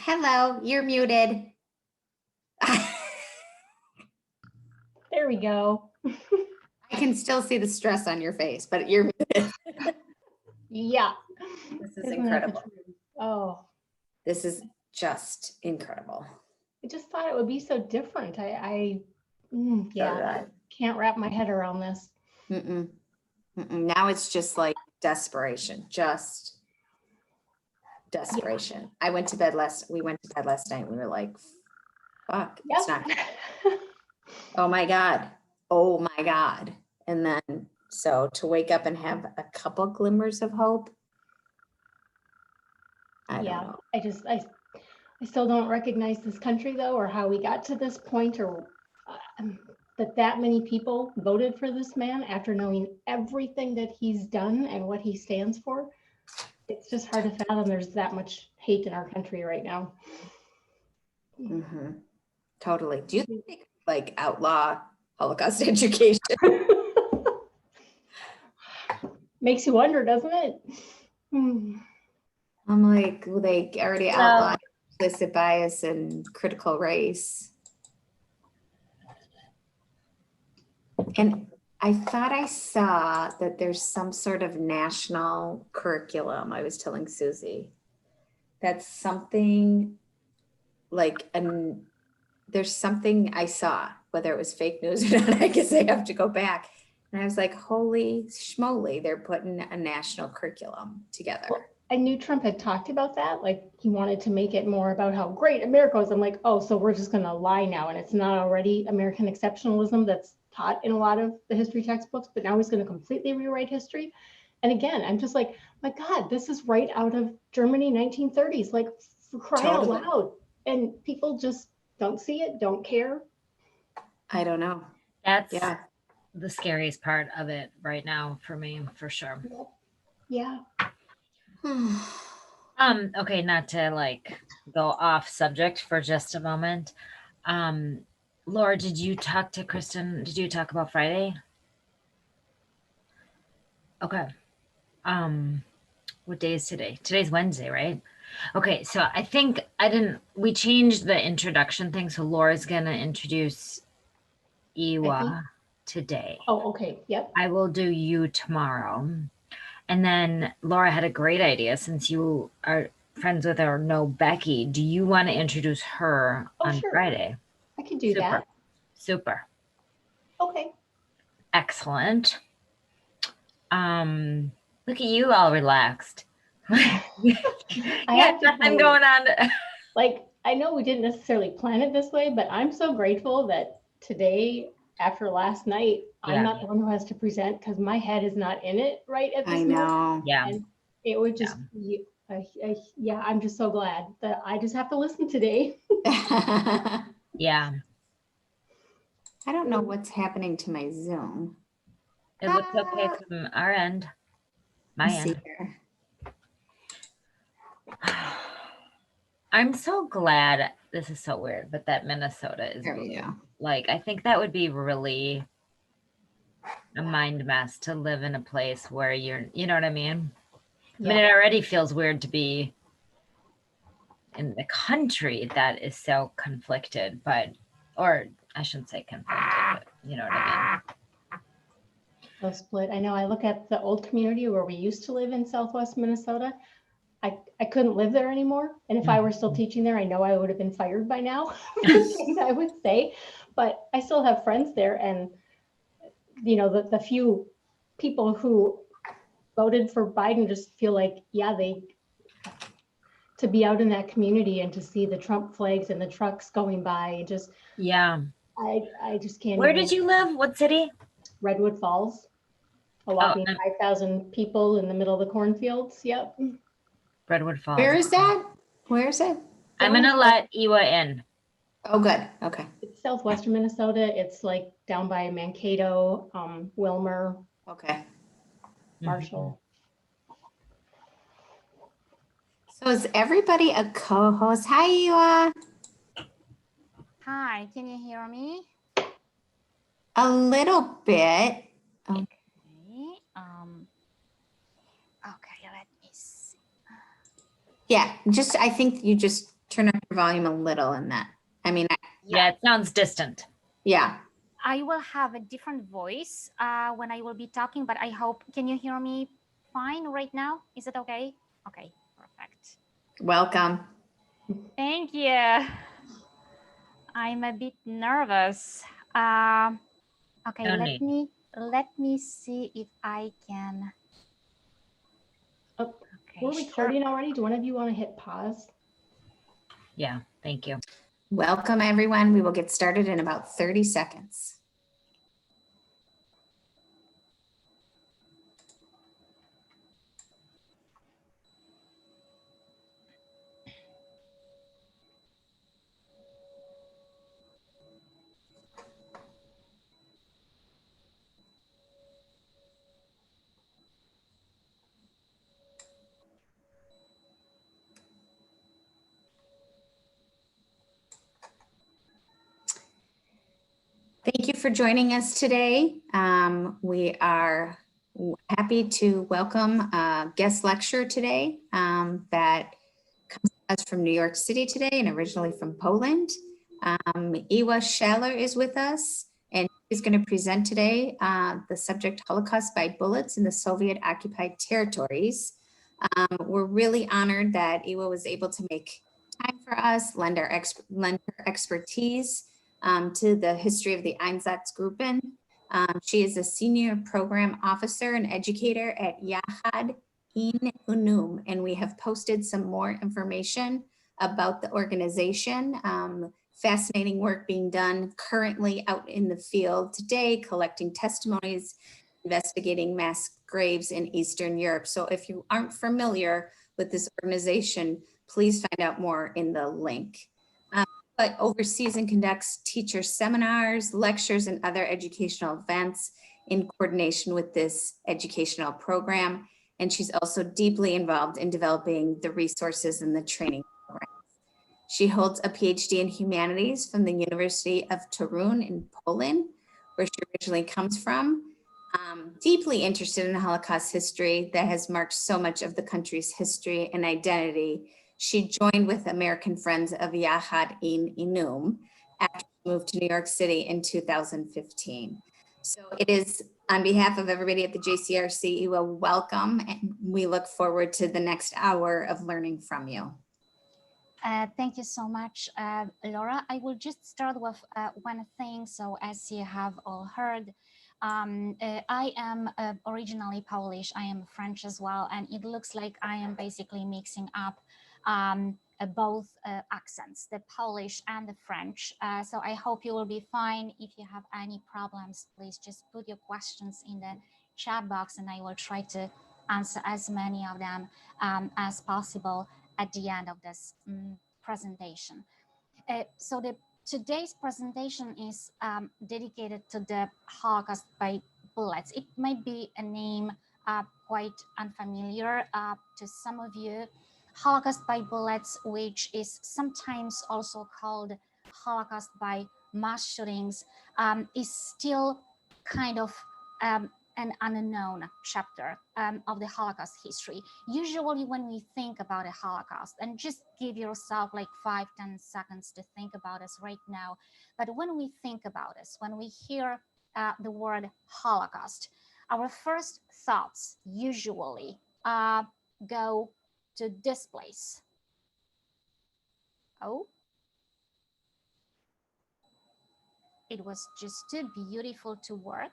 Hello, you're muted. There we go. I can still see the stress on your face, but you're muted. Yeah. This is incredible. Oh, This is just incredible. I just thought it would be so different. I can't wrap my head around this. Now it's just like desperation, just desperation. Yeah. We went to bed last night. And we were like, fuck, Yep. It's not. Oh my God. Oh my God. And then, so to wake up and have a couple glimmers of hope. I don't know. I still don't recognize this country though, or how we got to this point, or that many people voted for this man after knowing everything that he's done and what he stands for. It's just hard to fathom there's that much hate in our country right now. Mm-hmm. Totally. Do you think like outlaw Holocaust education? Makes you wonder, doesn't it? I'm like, well, they already outlawed implicit bias and critical race. And I thought I saw that there's some sort of national curriculum. I was telling Susie. That's something like, there's something I saw, whether it was fake news or not, I guess I have to go back. And I was like, holy schmoly, they're putting a national curriculum together. Well, I knew Trump had talked about that. Like he wanted to make it more about how great America was. I'm like, oh, so we're just gonna lie now. And it's not already American exceptionalism that's taught in a lot of the history textbooks, but now he's gonna completely rewrite history. And again, I'm just like, my God, this is right out of Germany, 1930s, like for crying out loud. And people just don't see it, don't care. I don't know. That's the scariest part of it right now for me, for sure. Yeah. Okay, not to like go off subject for just a moment. Laura, did you talk to Kristen? Did you talk about Friday? Okay. What day is today? Today's Wednesday, right? Okay, so I think we changed the introduction thing. So Laura's gonna introduce Ewa today. Oh, okay. Yep. I will do you tomorrow. And then Laura had a great idea, since you are friends with or know Becky. Do you want to introduce her on Friday? I can do that. Super. Okay. Excellent. Look at you all relaxed. I have nothing going on. Like, I know we didn't necessarily plan it this way, but I'm so grateful that today, after last night, I'm not the one who has to present because my head is not in it right at this moment. I know. Yeah. And it would just, I'm just so glad that I just have to listen today. Yeah. I don't know what's happening to my Zoom. It looks okay from our end. My end. I'm so glad, this is so weird, but that Minnesota is like, I think that would be really a mind mess to live in a place where you know what I mean? Yeah. I mean, it already feels weird to be in the country that is so conflicted, or I shouldn't say conflicted, but you know what I mean? So split. I know I look at the old community where we used to live in Southwest Minnesota. I couldn't live there anymore. And if I were still teaching there, I know I would have been fired by now, I would say, but I still have friends there. And, you know, the few people who voted for Biden just feel like, to be out in that community and to see the Trump flags and the trucks going by and just, I just can't. Where did you live? What city? Redwood Falls. A whopping 5,000 people in the middle of the cornfields. Yep. Redwood Falls. Where is that? Where is it? I'm going to let Ewa in. Oh, good. Okay. It's southwestern Minnesota. It's like down by Mankato, Wilmer. Okay. Marshall. So is everybody a co-host? Hi, Ewa. Hi, can you hear me? A little bit. Okay. Okay, let me see. Yeah, I think you just turn up your volume a little in that. I mean, yeah, it sounds distant. Yeah. I will have a different voice when I will be talking, but I hope, can you hear me fine right now? Is it okay? Okay, perfect. Welcome. Thank you. I'm a bit nervous. Okay, No let need. me see if I can. Oh, Okay, we're sure. recording already. Do one of you want to hit pause? Yeah, thank you. Welcome, everyone. We will get started in about 30 seconds. Thank you for joining us today. We are happy to welcome a guest lecturer today that comes to us from New York City today and originally from Poland. Ewa Schaller is with us, and she's going to present today the subject Holocaust by Bullets in the Soviet occupied territories. We're really honored that Ewa was able to make time for us, lend her expertise to the history of the Einsatzgruppen. She is a senior program officer and educator at Yahad in Unum, and we have posted some more information about the organization. Fascinating work being done currently out in the field today, collecting testimonies, investigating mass graves in Eastern Europe. So if you aren't familiar with this organization, please find out more in the link. But oversees and conducts teacher seminars, lectures, and other educational events in coordination with this educational program. And she's also deeply involved in developing the resources and the training programs. She holds a PhD in humanities from the University of Torun in Poland, where she originally comes from. Deeply interested in Holocaust history that has marked so much of the country's history and identity. She joined with American Friends of Yahad in Unum after she moved to New York City in 2015. So it is on behalf of everybody at the JCRC, Ewa, welcome, and we look forward to the next hour of learning from you. Thank you so much, Laura. I will just start with one thing. So as you have all heard, I am originally Polish. I am French as well. And it looks like I am basically mixing up both accents, the Polish and the French. So I hope you will be fine. If you have any problems, please just put your questions in the chat box and I will try to answer as many of them as possible at the end of this presentation. So today's presentation is dedicated to the Holocaust by bullets. It might be a name quite unfamiliar to some of you. Holocaust by bullets, which is sometimes also called Holocaust by mass shootings, is still kind of an unknown chapter of the Holocaust history. Usually when we think about a Holocaust, and just give yourself like 5-10 seconds to think about this right now, but when we think about this, when we hear the word Holocaust, our first thoughts usually go to this place. Oh, it was just too beautiful to work.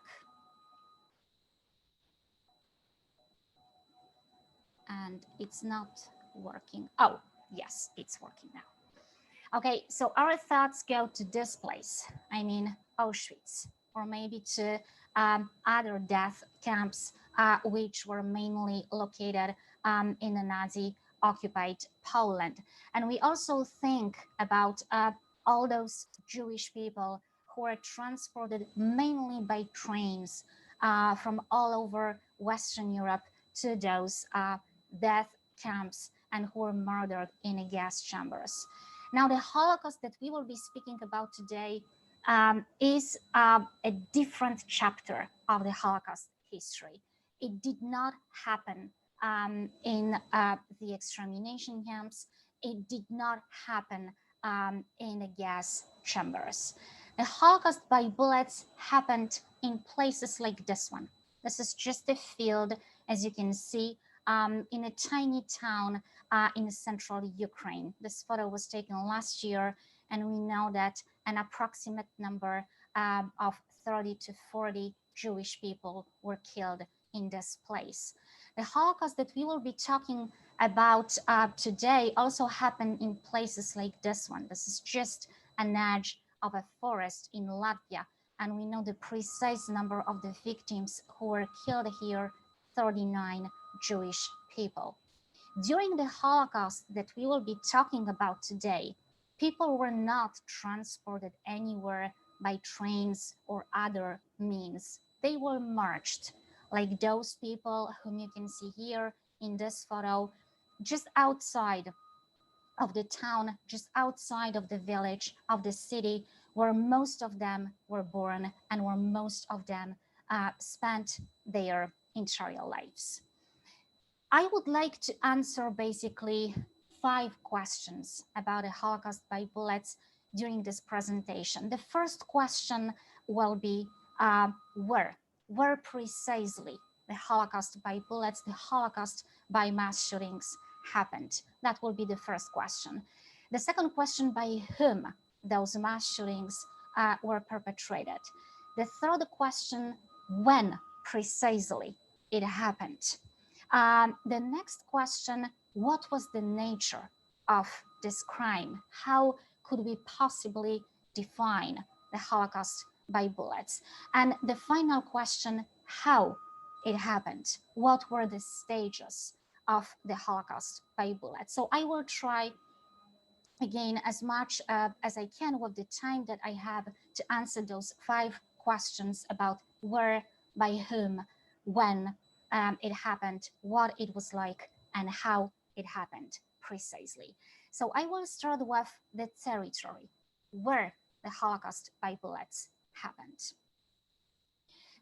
And it's not working. Oh, yes, it's working now. Okay, so our thoughts go to this place. I mean, Auschwitz, or maybe to other death camps, which were mainly located in the Nazi-occupied Poland. And we also think about all those Jewish people who were transported mainly by trains from all over Western Europe to those death camps and who were murdered in gas chambers. Now, the Holocaust that we will be speaking about today is a different chapter of the Holocaust history. It did not happen in the extermination camps. it did not happen in the gas chambers. The Holocaust by bullets happened in places like this one. This is just a field, as you can see, in a tiny town in central Ukraine. This photo was taken last year, and we know that an approximate number of 30 to 40 Jewish people were killed in this place. The Holocaust that we will be talking about today also happened in places like this one. This is just an edge of a forest in Latvia, and we know the precise number of the victims who were killed here, 39 Jewish people. During the Holocaust that we will be talking about today, people were not transported anywhere by trains or other means. They were marched, like those people whom you can see here in this photo, just outside of the town, just outside of the village, of the city, where most of them were born and where most of them spent their entire lives. I would like to answer basically 5 questions about the Holocaust by bullets during this presentation. The first question will be where precisely the Holocaust by bullets, the Holocaust by mass shootings happened? That will be the first question. The second question, by whom those mass shootings were perpetrated? The third question, when precisely it happened? The next question, what was the nature of this crime? How could we possibly define the Holocaust by bullets? And the final question, how it happened? What were the stages of the Holocaust by bullets? So I will try again as much as I can with the time that I have to answer those 5 questions about where, by whom, when it happened, what it was like, and how it happened precisely. So I will start with the territory where the Holocaust by bullets happened.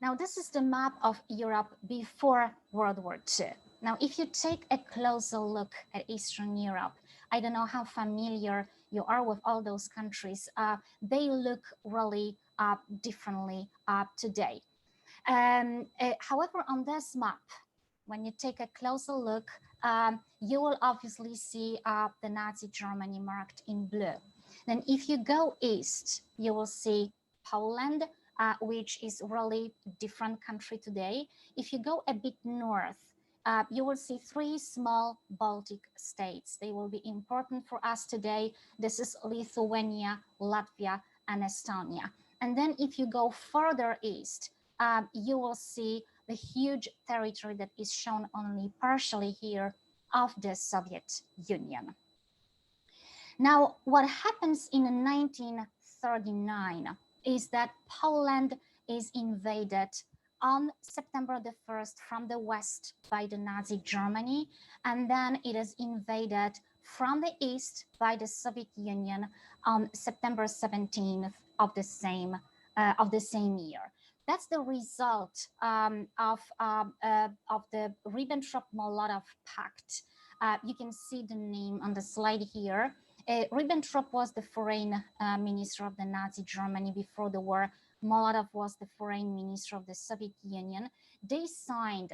Now, this is the map of Europe before World War II. Now, if you take a closer look at Eastern Europe, I don't know how familiar you are with all those countries. They look really differently today. However, on this map, when you take a closer look, you will obviously see the Nazi Germany marked in blue. Then if you go east, you will see Poland, which is really a different country today. If you go a bit north, you will see 3 small Baltic states. They will be important for us today. This is Lithuania, Latvia, and Estonia. And then if you go further east, you will see the huge territory that is shown only partially here of the Soviet Union. Now, what happens in 1939 is that Poland is invaded on September the 1st from the west by the Nazi Germany, and then it is invaded from the east by the Soviet Union on September 17th of the same year. That's the result of the Ribbentrop-Molotov Pact. You can see the name on the slide here. Ribbentrop was the foreign minister of the Nazi Germany before the war. Molotov was the foreign minister of the Soviet Union. They signed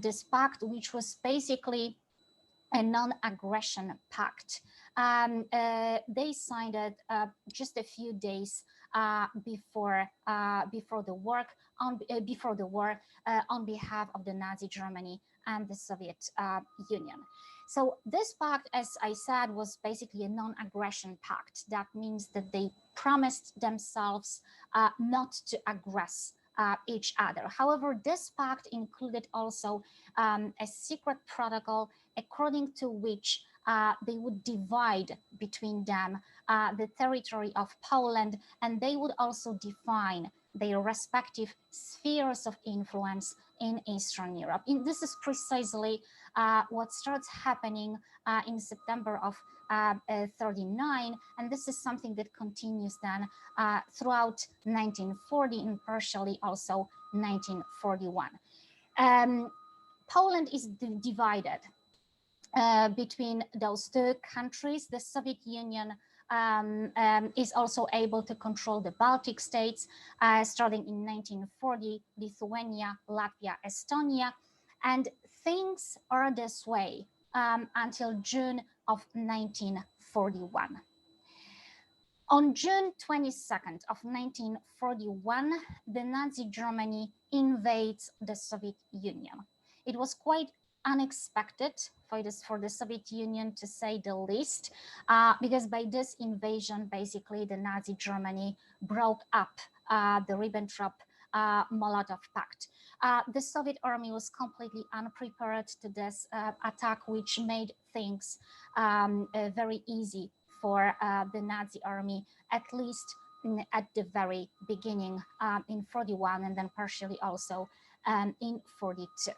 this pact, which was basically a non-aggression pact. They signed it just a few days before the war on behalf of the Nazi Germany and the Soviet Union. So this pact, as I said, was basically a non-aggression pact. That means that they promised themselves not to aggress each other. However, this pact included also a secret protocol according to which they would divide between them the territory of Poland, and they would also define their respective spheres of influence in Eastern Europe. This is precisely what starts happening in September of 39, and this is something that continues then throughout 1940 and partially also 1941. Poland is divided between those two countries. The Soviet Union is also able to control the Baltic states, starting in 1940, Lithuania, Latvia, Estonia, and things are this way until June of 1941. On June 22nd of 1941, the Nazi Germany invades the Soviet Union. It was quite unexpected for the Soviet Union, to say the least, because by this invasion, basically the Nazi Germany broke up the Ribbentrop-Molotov Pact. The Soviet army was completely unprepared to this attack, which made things very easy for the Nazi army, at least at the very beginning in 41, and then partially also in 42.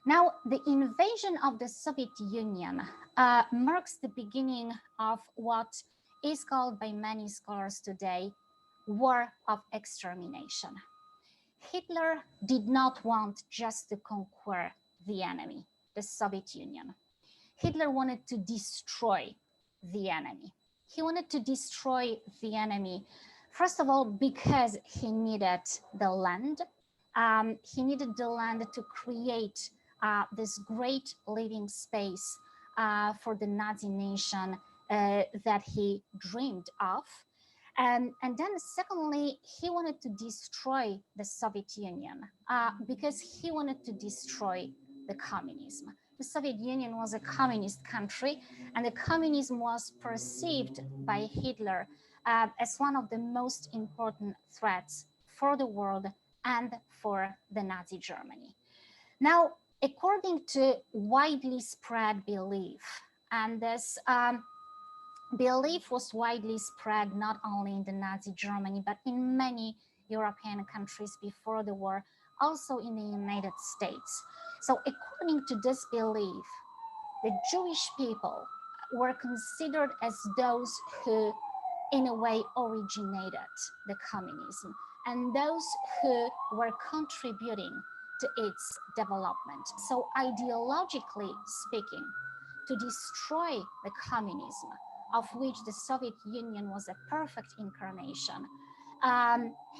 Now, the invasion of the Soviet Union marks the beginning of what is called by many scholars today, war of extermination. Hitler did not want just to conquer the enemy, the Soviet Union. Hitler wanted to destroy the enemy. He wanted to destroy the enemy, first of all, because he needed the land. He needed the land to create this great living space for the Nazi nation that he dreamed of. And then secondly, he wanted to destroy the Soviet Union because he wanted to destroy the communism. The Soviet Union was a communist country, and the communism was perceived by Hitler as one of the most important threats for the world and for the Nazi Germany. Now, according to widely spread belief, and this belief was widely spread not only in the Nazi Germany, but in many European countries before the war, also in the United States. So according to this belief, the Jewish people were considered as those who, in a way, originated the communism and those who were contributing to its development. So ideologically speaking, to destroy the communism, of which the Soviet Union was a perfect incarnation,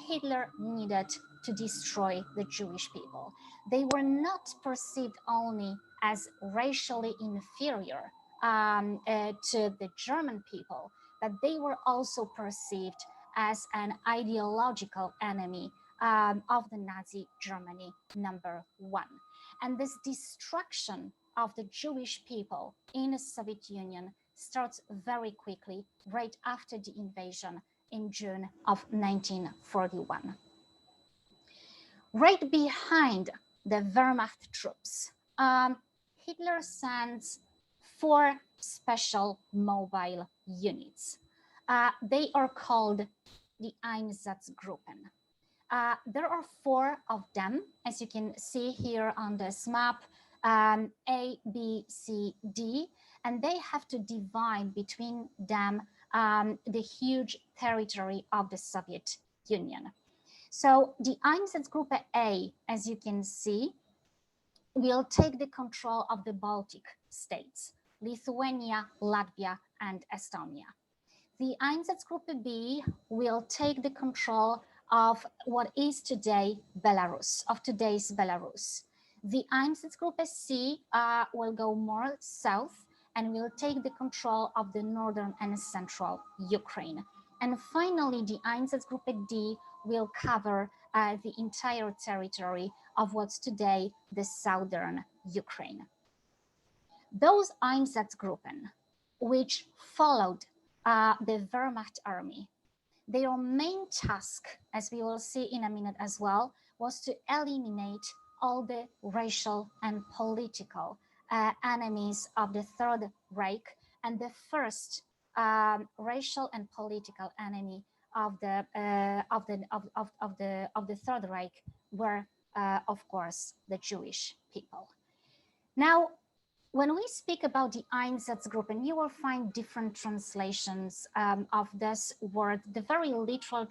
Hitler needed to destroy the Jewish people. They were not perceived only as racially inferior to the German people, but they were also perceived as an ideological enemy of the Nazi Germany #1. And this destruction of the Jewish people in the Soviet Union starts very quickly, right after the invasion in June of 1941. Right behind the Wehrmacht troops, Hitler sends 4 special mobile units. They are called the Einsatzgruppen. There are 4 of them, as you can see here on this map, A, B, C, D, and they have to divide between them the huge territory of the Soviet Union. So the Einsatzgruppe A, as you can see, will take the control of the Baltic states, Lithuania, Latvia, and Estonia. The Einsatzgruppe B will take the control of what is today Belarus, of today's Belarus. The Einsatzgruppe C will go more south and will take the control of the northern and central Ukraine. And finally, the Einsatzgruppe D will cover the entire territory of what's today the southern Ukraine. Those Einsatzgruppen, which followed the Wehrmacht army, their main task, as we will see in a minute as well, was to eliminate all the racial and political enemies of the Third Reich, and the first racial and political enemy of the Third Reich were, of course, the Jewish people. Now, when we speak about the Einsatzgruppen, you will find different translations of this word. The very literal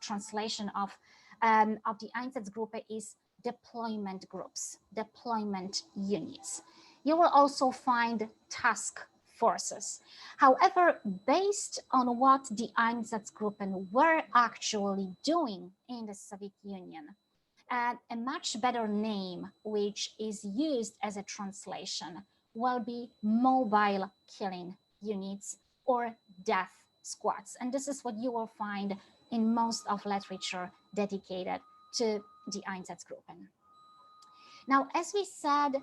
translation of the Einsatzgruppe is deployment groups, deployment units. You will also find task forces. However, based on what the Einsatzgruppen were actually doing in the Soviet Union, a much better name, which is used as a translation, will be mobile killing units or death squads. And this is what you will find in most of literature dedicated to the Einsatzgruppen. Now, as we said,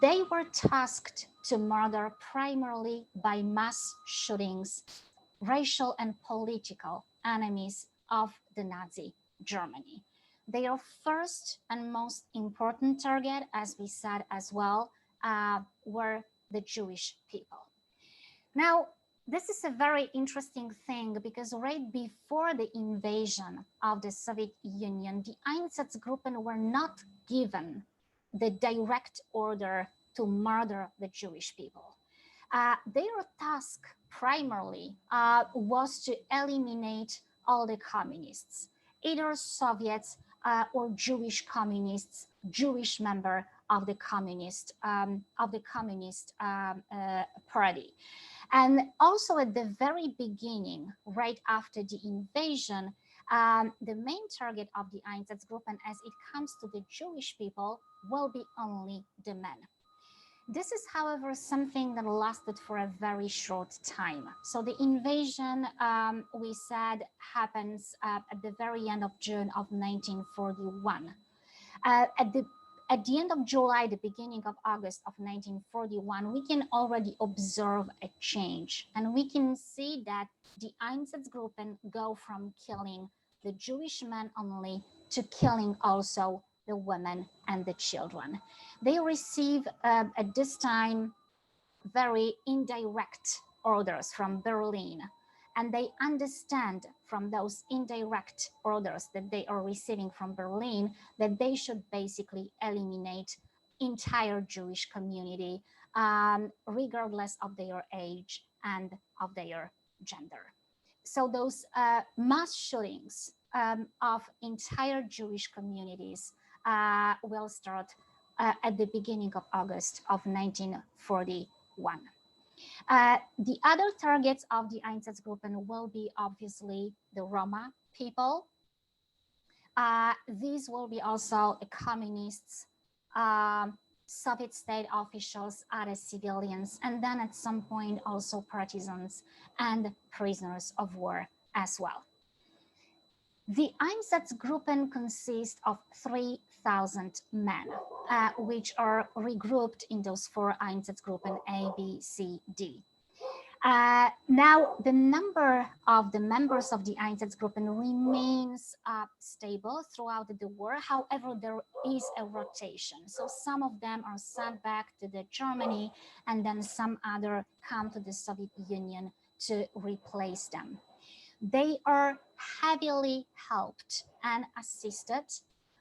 they were tasked to murder primarily by mass shootings, racial and political enemies of the Nazi Germany. Their first and most important target, as we said as well, were the Jewish people. Now, this is a very interesting thing because right before the invasion of the Soviet Union, the Einsatzgruppen were not given the direct order to murder the Jewish people. Their task primarily was to eliminate all the communists, either Soviets or Jewish communists, Jewish member of the Communist Party. And also at the very beginning, right after the invasion, the main target of the Einsatzgruppen as it comes to the Jewish people will be only the men. This is, however, something that lasted for a very short time. So the invasion, we said, happens at the very end of June of 1941. At the end of July, the beginning of August of 1941, we can already observe a change. And we can see that the Einsatzgruppen go from killing the Jewish men only to killing also the women and the children. They receive at this time very indirect orders from Berlin, and they understand from those indirect orders that they are receiving from Berlin that they should basically eliminate entire Jewish community, regardless of their age and of their gender. So those mass shootings of entire Jewish communities will start at the beginning of August of 1941. The other targets of the Einsatzgruppen will be obviously the Roma people. These will be also communists, Soviet state officials, other civilians, and then at some point also partisans and prisoners of war as well. The Einsatzgruppen consist of 3,000 men, which are regrouped in those four Einsatzgruppen A, B, C, D. Now, the number of the members of the Einsatzgruppen remains stable throughout the war. However, there is a rotation. So some of them are sent back to the Germany, and then some other come to the Soviet Union to replace them. They are heavily helped and assisted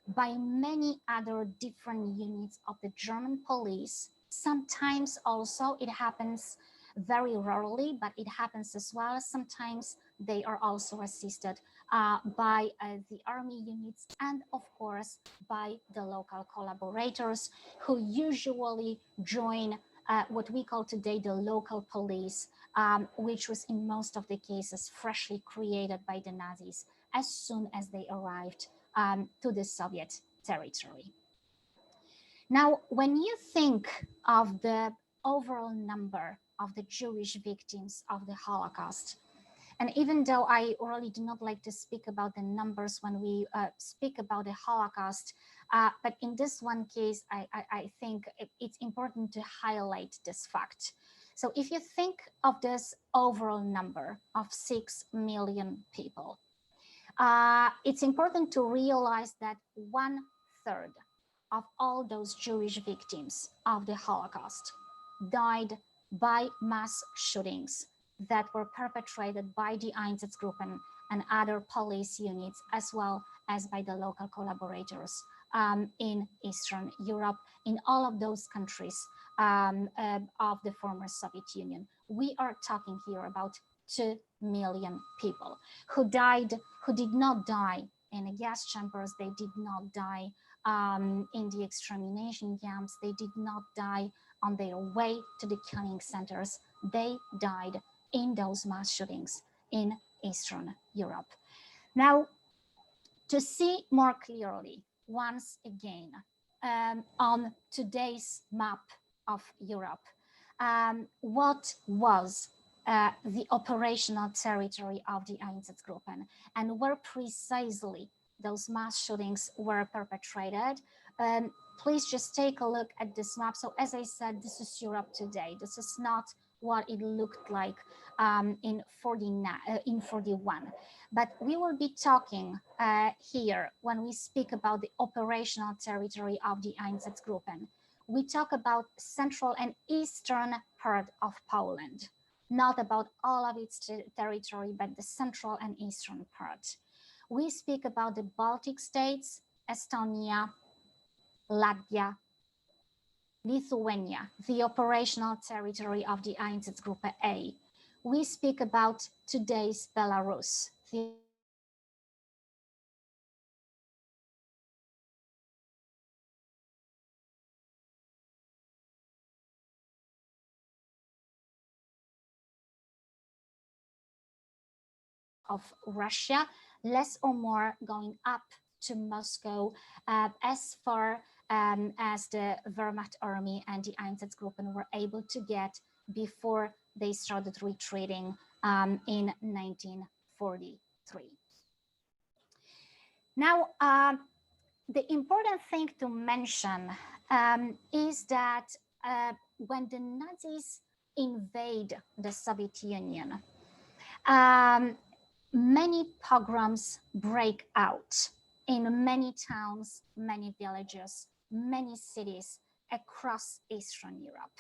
by many other different units of the German police. Sometimes also it happens very rarely, but it happens as well. Sometimes they are also assisted by the army units and of course by the local collaborators who usually join what we call today the local police, which was in most of the cases freshly created by the Nazis as soon as they arrived to the Soviet territory. Now, when you think of the overall number of the Jewish victims of the Holocaust, and even though I really do not like to speak about the numbers when we speak about the Holocaust, but in this one case, I think it's important to highlight this fact. So if you think of this overall number of 6 million people, it's important to realize that 1/3 of all those Jewish victims of the Holocaust died by mass shootings that were perpetrated by the Einsatzgruppen and other police units, as well as by the local collaborators in Eastern Europe, in all of those countries of the former Soviet Union. We are talking here about 2 million people who died, who did not die in the gas chambers, they did not die in the extermination camps, they did not die on their way to the killing centers, they died in those mass shootings in Eastern Europe. Now, to see more clearly, once again, on today's map of Europe, what was the operational territory of the Einsatzgruppen and where precisely those mass shootings were perpetrated. Please just take a look at this map. So as I said, this is Europe today. This is not what it looked like in 41. But we will be talking here when we speak about the operational territory of the Einsatzgruppen. We talk about central and eastern part of Poland, not about all of its territory, but the central and eastern part. We speak about the Baltic states, Estonia, Latvia, Lithuania, the operational territory of the Einsatzgruppe A. We speak about today's Belarus, the of Russia, less or more going up to Moscow, as far as the Wehrmacht army and the Einsatzgruppen were able to get before they started retreating in 1943. Now, the important thing to mention is that when the Nazis invade the Soviet Union, many pogroms break out in many towns, many villages, many cities across Eastern Europe.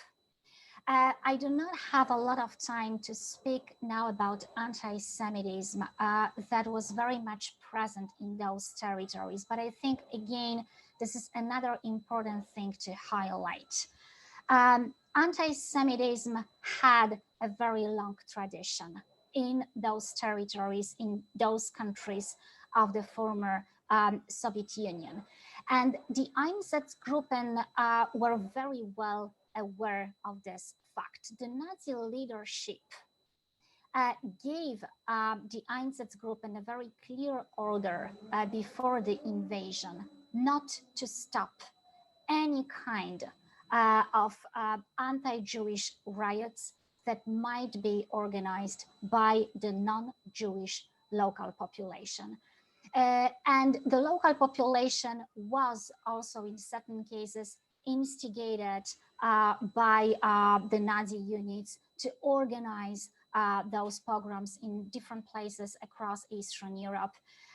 I do not have a lot of time to speak now about anti-Semitism that was very much present in those territories, but I think, again, this is another important thing to highlight. Anti-Semitism had a very long tradition in those territories, in those countries of the former Soviet Union. And the Einsatzgruppen were very well aware of this fact. The Nazi leadership gave the Einsatzgruppen a very clear order before the invasion not to stop any kind of anti-Jewish riots that might be organized by the non-Jewish local population. And the local population was also in certain cases instigated by the Nazi units to organize those pogroms in different places across Eastern Europe.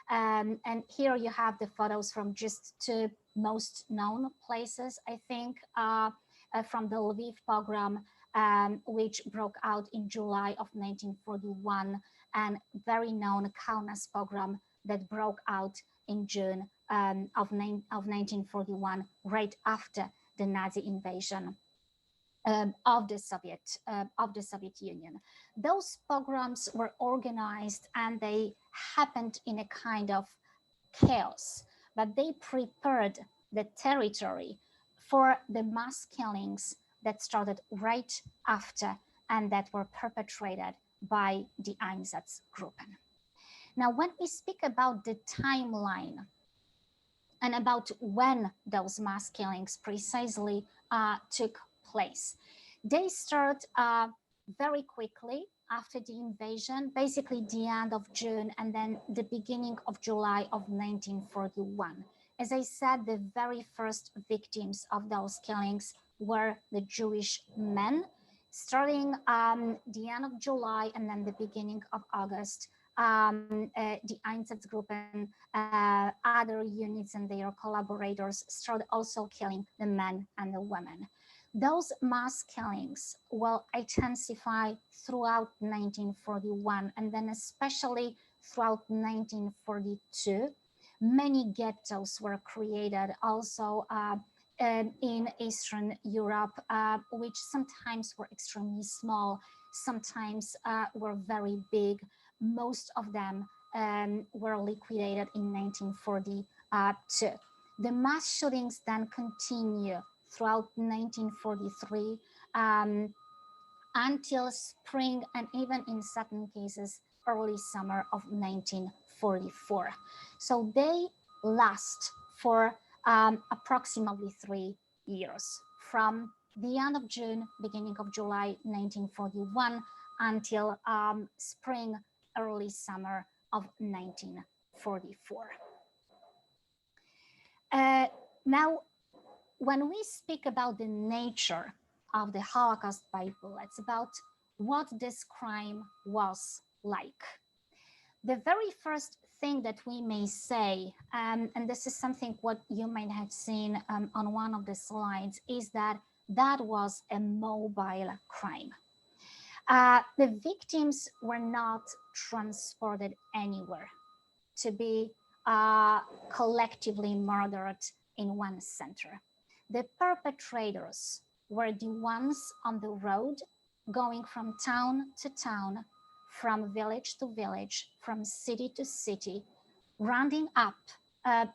And here you have the photos from just two most known places, I think, from the Lviv pogrom, which broke out in July of 1941, and very known Kaunas pogrom that broke out in June of 1941, right after the Nazi invasion of the Soviet Union. Those pogroms were organized and they happened in a kind of chaos, but they prepared the territory for the mass killings that started right after and that were perpetrated by the Einsatzgruppen. Now, when we speak about the timeline and about when those mass killings precisely took place, they start very quickly after the invasion, basically the end of June and then the beginning of July of 1941. As I said, the very first victims of those killings were the Jewish men, starting the end of July and then the beginning of August. The Einsatzgruppen, other units and their collaborators started also killing the men and the women. Those mass killings will intensify throughout 1941 and then especially throughout 1942. Many ghettos were created also in Eastern Europe, which sometimes were extremely small, sometimes were very big. Most of them were liquidated in 1942. The mass shootings then continue throughout 1943 until spring, and even in certain cases, early summer of 1944. So they last for approximately 3 years, from the end of June, beginning of July 1941 until spring, early summer of 1944. Now, when we speak about the nature of the Holocaust by bullets, about what this crime was like, the very first thing that we may say, and this is something what you might have seen on one of the slides, is that that was a mobile crime. The victims were not transported anywhere to be collectively murdered in one center. The perpetrators were the ones on the road, going from town to town, from village to village, from city to city, rounding up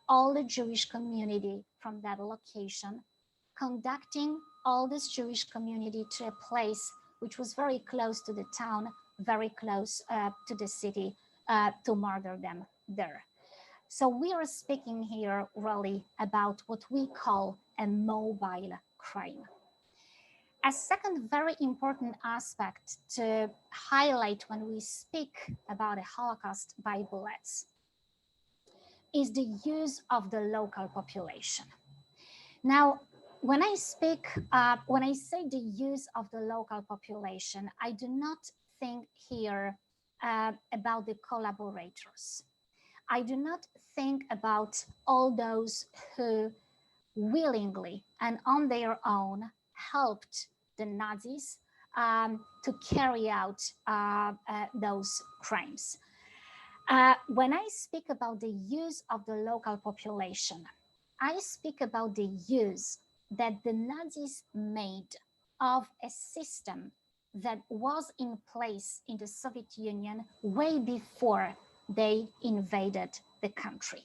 all the Jewish community from that location, conducting all this Jewish community to a place which was very close to the town, very close to the city, to murder them there. So we are speaking here really about what we call a mobile crime. A second very important aspect to highlight when we speak about a Holocaust by bullets is the use of the local population. Now, when I say the use of the local population, I do not think here about the collaborators. I do not think about all those who willingly and on their own helped the Nazis to carry out those crimes. When I speak about the use of the local population, I speak about the use that the Nazis made of a system that was in place in the Soviet Union way before they invaded the country.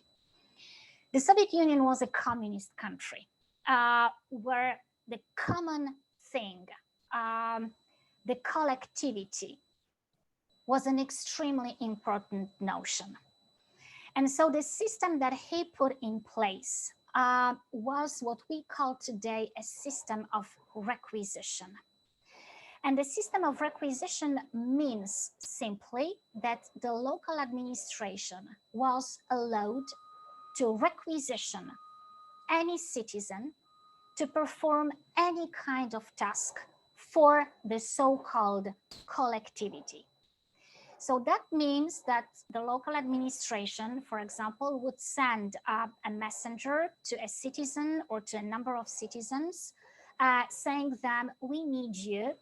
The Soviet Union was a communist country where the common thing, the collectivity, was an extremely important notion. And so the system that he put in place was what we call today a system of requisition. And the system of requisition means simply that the local administration was allowed to requisition any citizen to perform any kind of task for the so-called collectivity. So that means that the local administration, for example, would send a messenger to a citizen or to a number of citizens saying them, we need you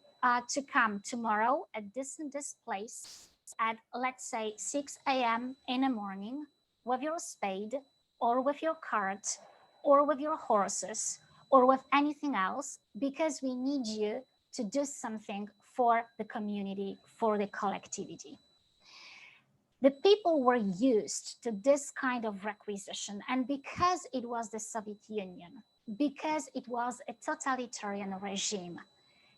to come tomorrow at this and this place at, let's say, 6 a.m. in the morning with your spade or with your cart or with your horses or with anything else, because we need you to do something for the community, for the collectivity. The people were used to this kind of requisition, and because it was the Soviet Union, because it was a totalitarian regime,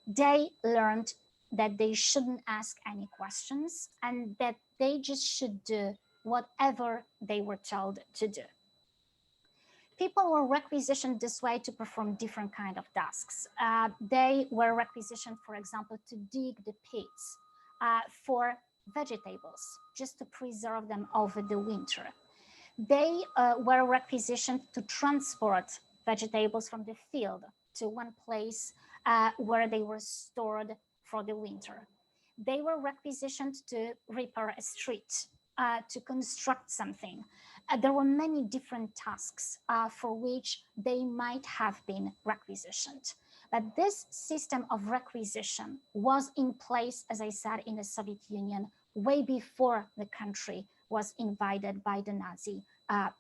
they learned that they shouldn't ask any questions and that they just should do whatever they were told to do. People were requisitioned this way to perform different kind of tasks. They were requisitioned, for example, to dig the pits for vegetables, just to preserve them over the winter. They were requisitioned to transport vegetables from the field to one place where they were stored for the winter. They were requisitioned to repair a street, to construct something. There were many different tasks for which they might have been requisitioned. But this system of requisition was in place, as I said, in the Soviet Union way before the country was invaded by the Nazi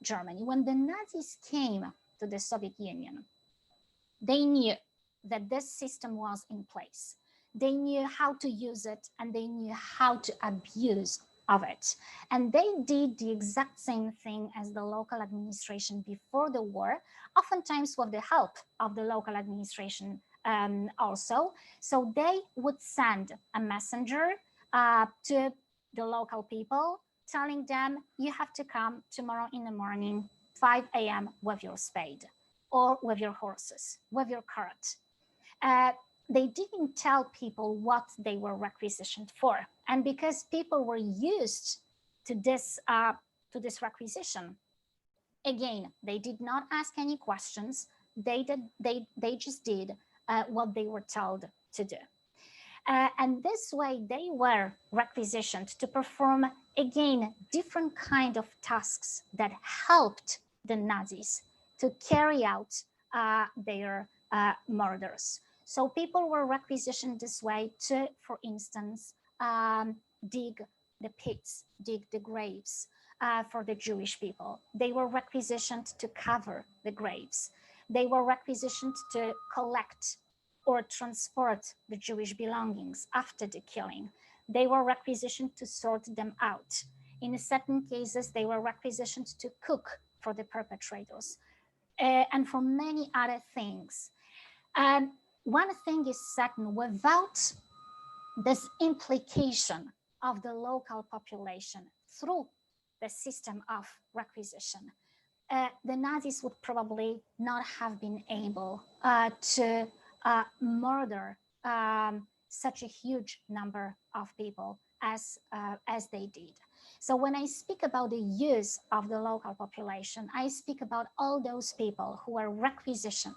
Germany. When the Nazis came to the Soviet Union, they knew that this system was in place. They knew how to use it and they knew how to abuse of it. And they did the exact same thing as the local administration before the war, oftentimes with the help of the local administration also. So they would send a messenger to the local people, telling them, you have to come tomorrow in the morning, 5 a.m. with your spade or with your horses, with your cart. They didn't tell people what they were requisitioned for. And because people were used to this requisition, again, they did not ask any questions. They just did what they were told to do. And this way they were requisitioned to perform, again, different kind of tasks that helped the Nazis to carry out their murders. So people were requisitioned this way to, for instance, dig the pits, dig the graves for the Jewish people. They were requisitioned to cover the graves. They were requisitioned to collect or transport the Jewish belongings after the killing. They were requisitioned to sort them out. In certain cases, they were requisitioned to cook for the perpetrators and for many other things. One thing is certain, without this implication of the local population through the system of requisition, the Nazis would probably not have been able to murder such a huge number of people as they did. So when I speak about the use of the local population, I speak about all those people who were requisitioned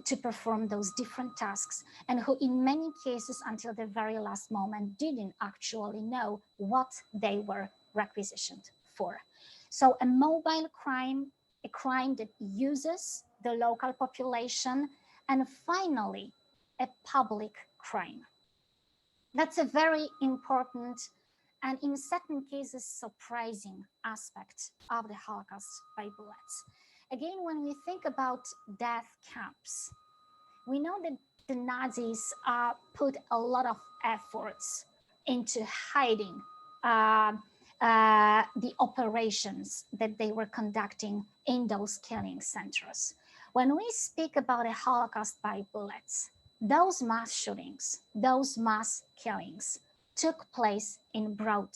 to perform those different tasks, and who in many cases until the very last moment didn't actually know what they were requisitioned for. So a mobile crime, a crime that uses the local population, and finally, a public crime. That's a very important and in certain cases surprising aspect of the Holocaust by bullets. Again, when we think about death camps, we know that the Nazis put a lot of efforts into hiding the operations that they were conducting in those killing centers. When we speak about a Holocaust by bullets, those mass shootings, those mass killings took place in broad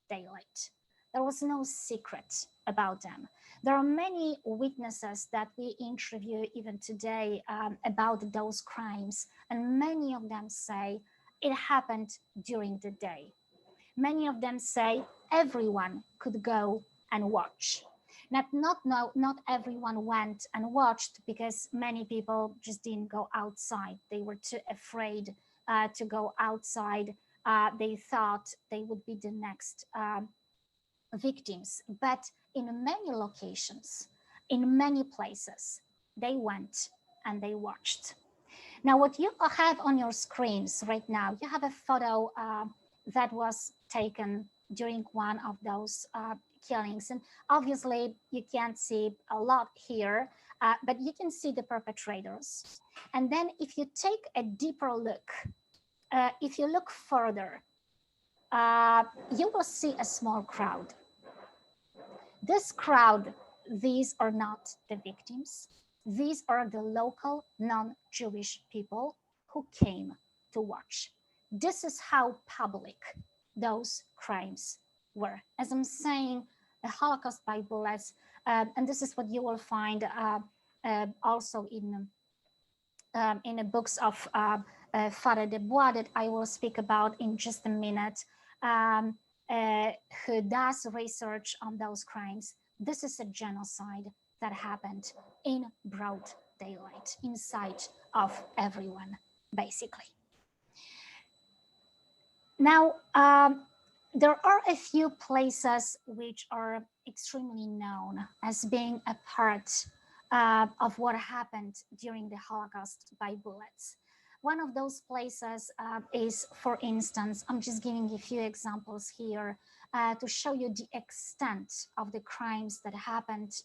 daylight. There was no secret about them. There are many witnesses that we interview even today about those crimes, and many of them say it happened during the day. Many of them say everyone could go and watch. Not everyone went and watched, because many people just didn't go outside. They were too afraid to go outside. They thought they would be the next victims. But in many locations, in many places, they went and they watched. Now, what you have on your screens right now, you have a photo that was taken during one of those killings. And obviously, you can't see a lot here, but you can see the perpetrators. And then if you take a deeper look, if you look further, you will see a small crowd. This crowd, these are not the victims. These are the local non-Jewish people who came to watch. This is how public those crimes were. As I'm saying, the Holocaust by bullets, and this is what you will find also in the books of Father Dubois that I will speak about in just a minute, who does research on those crimes. This is a genocide that happened in broad daylight, in sight of everyone, basically. Now, there are a few places which are extremely known as being a part of what happened during the Holocaust by bullets. One of those places is, for instance, I'm just giving a few examples here to show you the extent of the crimes that happened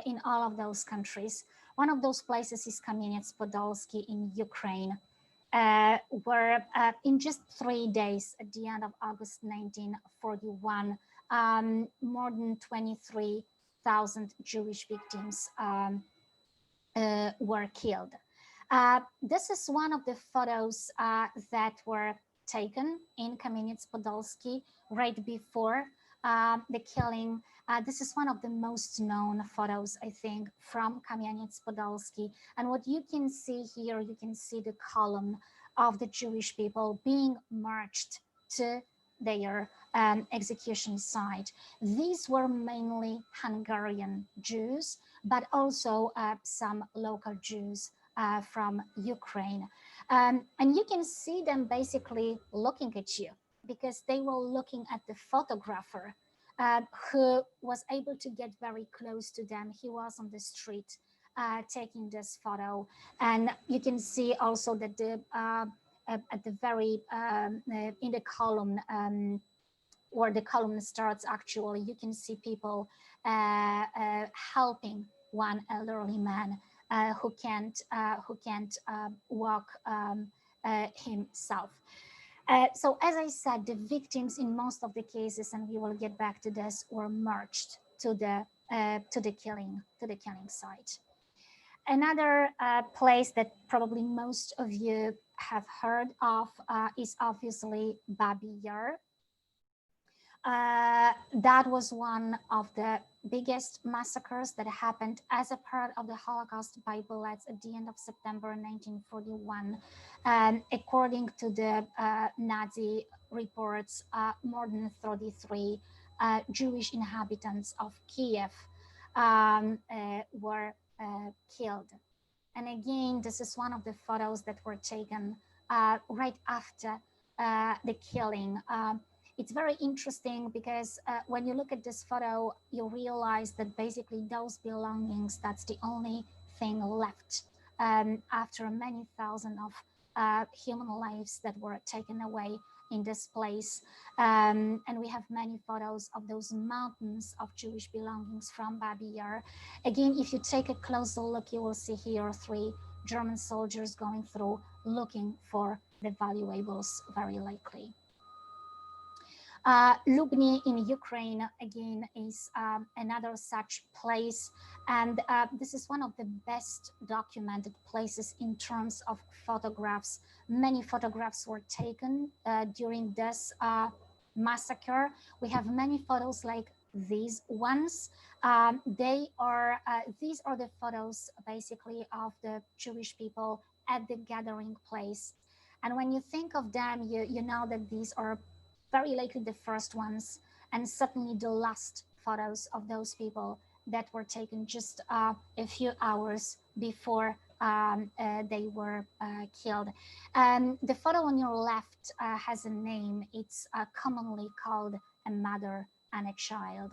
in all of those countries. One of those places is Kamianets-Podilskyi in Ukraine. were in just 3 days at the end of August 1941, more than 23,000 Jewish victims were killed. This is one of the photos that were taken in Kamianets-Podilskyi right before the killing. This is one of the most known photos, I think, from Kamianets-Podilskyi. And what you can see here, you can see the column of the Jewish people being marched to their execution site. These were mainly Hungarian Jews, but also some local Jews from Ukraine. And you can see them basically looking at you because they were looking at the photographer who was able to get very close to them. He was on the street taking this photo. And you can see also that at the very, in the column, where the column starts, actually, you can see people helping one elderly man who can't walk himself. So as I said, the victims in most of the cases, and we will get back to this, were marched to the killing site. Another place that probably most of you have heard of is obviously Babi Yar. That was one of the biggest massacres that happened as a part of the Holocaust by bullets at the end of September 1941. According to the Nazi reports, more than 33 Jewish inhabitants of Kiev were killed. And again, this is one of the photos that were taken right after the killing. It's very interesting because when you look at this photo, you realize that basically those belongings, that's the only thing left after many thousands of human lives that were taken away in this place. And we have many photos of those mountains of Jewish belongings from Babi Yar. Again, if you take a closer look, you will see here 3 German soldiers going through looking for the valuables, very likely. Lubny in Ukraine, again, is another such place. And this is one of the best documented places in terms of photographs. Many photographs were taken during this massacre. We have many photos like these ones. These are the photos basically of the Jewish people at the gathering place. And when you think of them, you know that these are very likely the first ones, and certainly the last photos of those people that were taken just a few hours before they were killed. The photo on your left has a name. It's commonly called a mother and a child.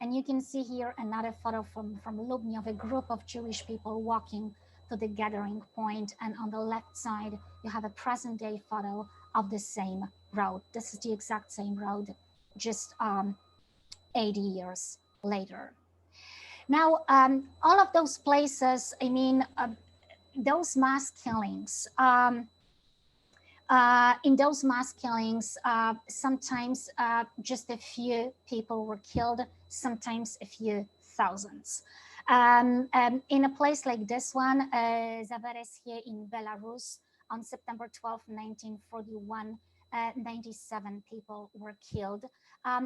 And you can see here another photo from Lubny of a group of Jewish people walking to the gathering point. And on the left side, you have a present day photo of the same road. This is the exact same road, just 80 years later. Now, all of those places, I mean, those mass killings, in those mass killings, sometimes just a few people were killed, sometimes a few thousands. In a place like this one, Zaverezhye in Belarus, on September 12, 1941, 97 people were killed.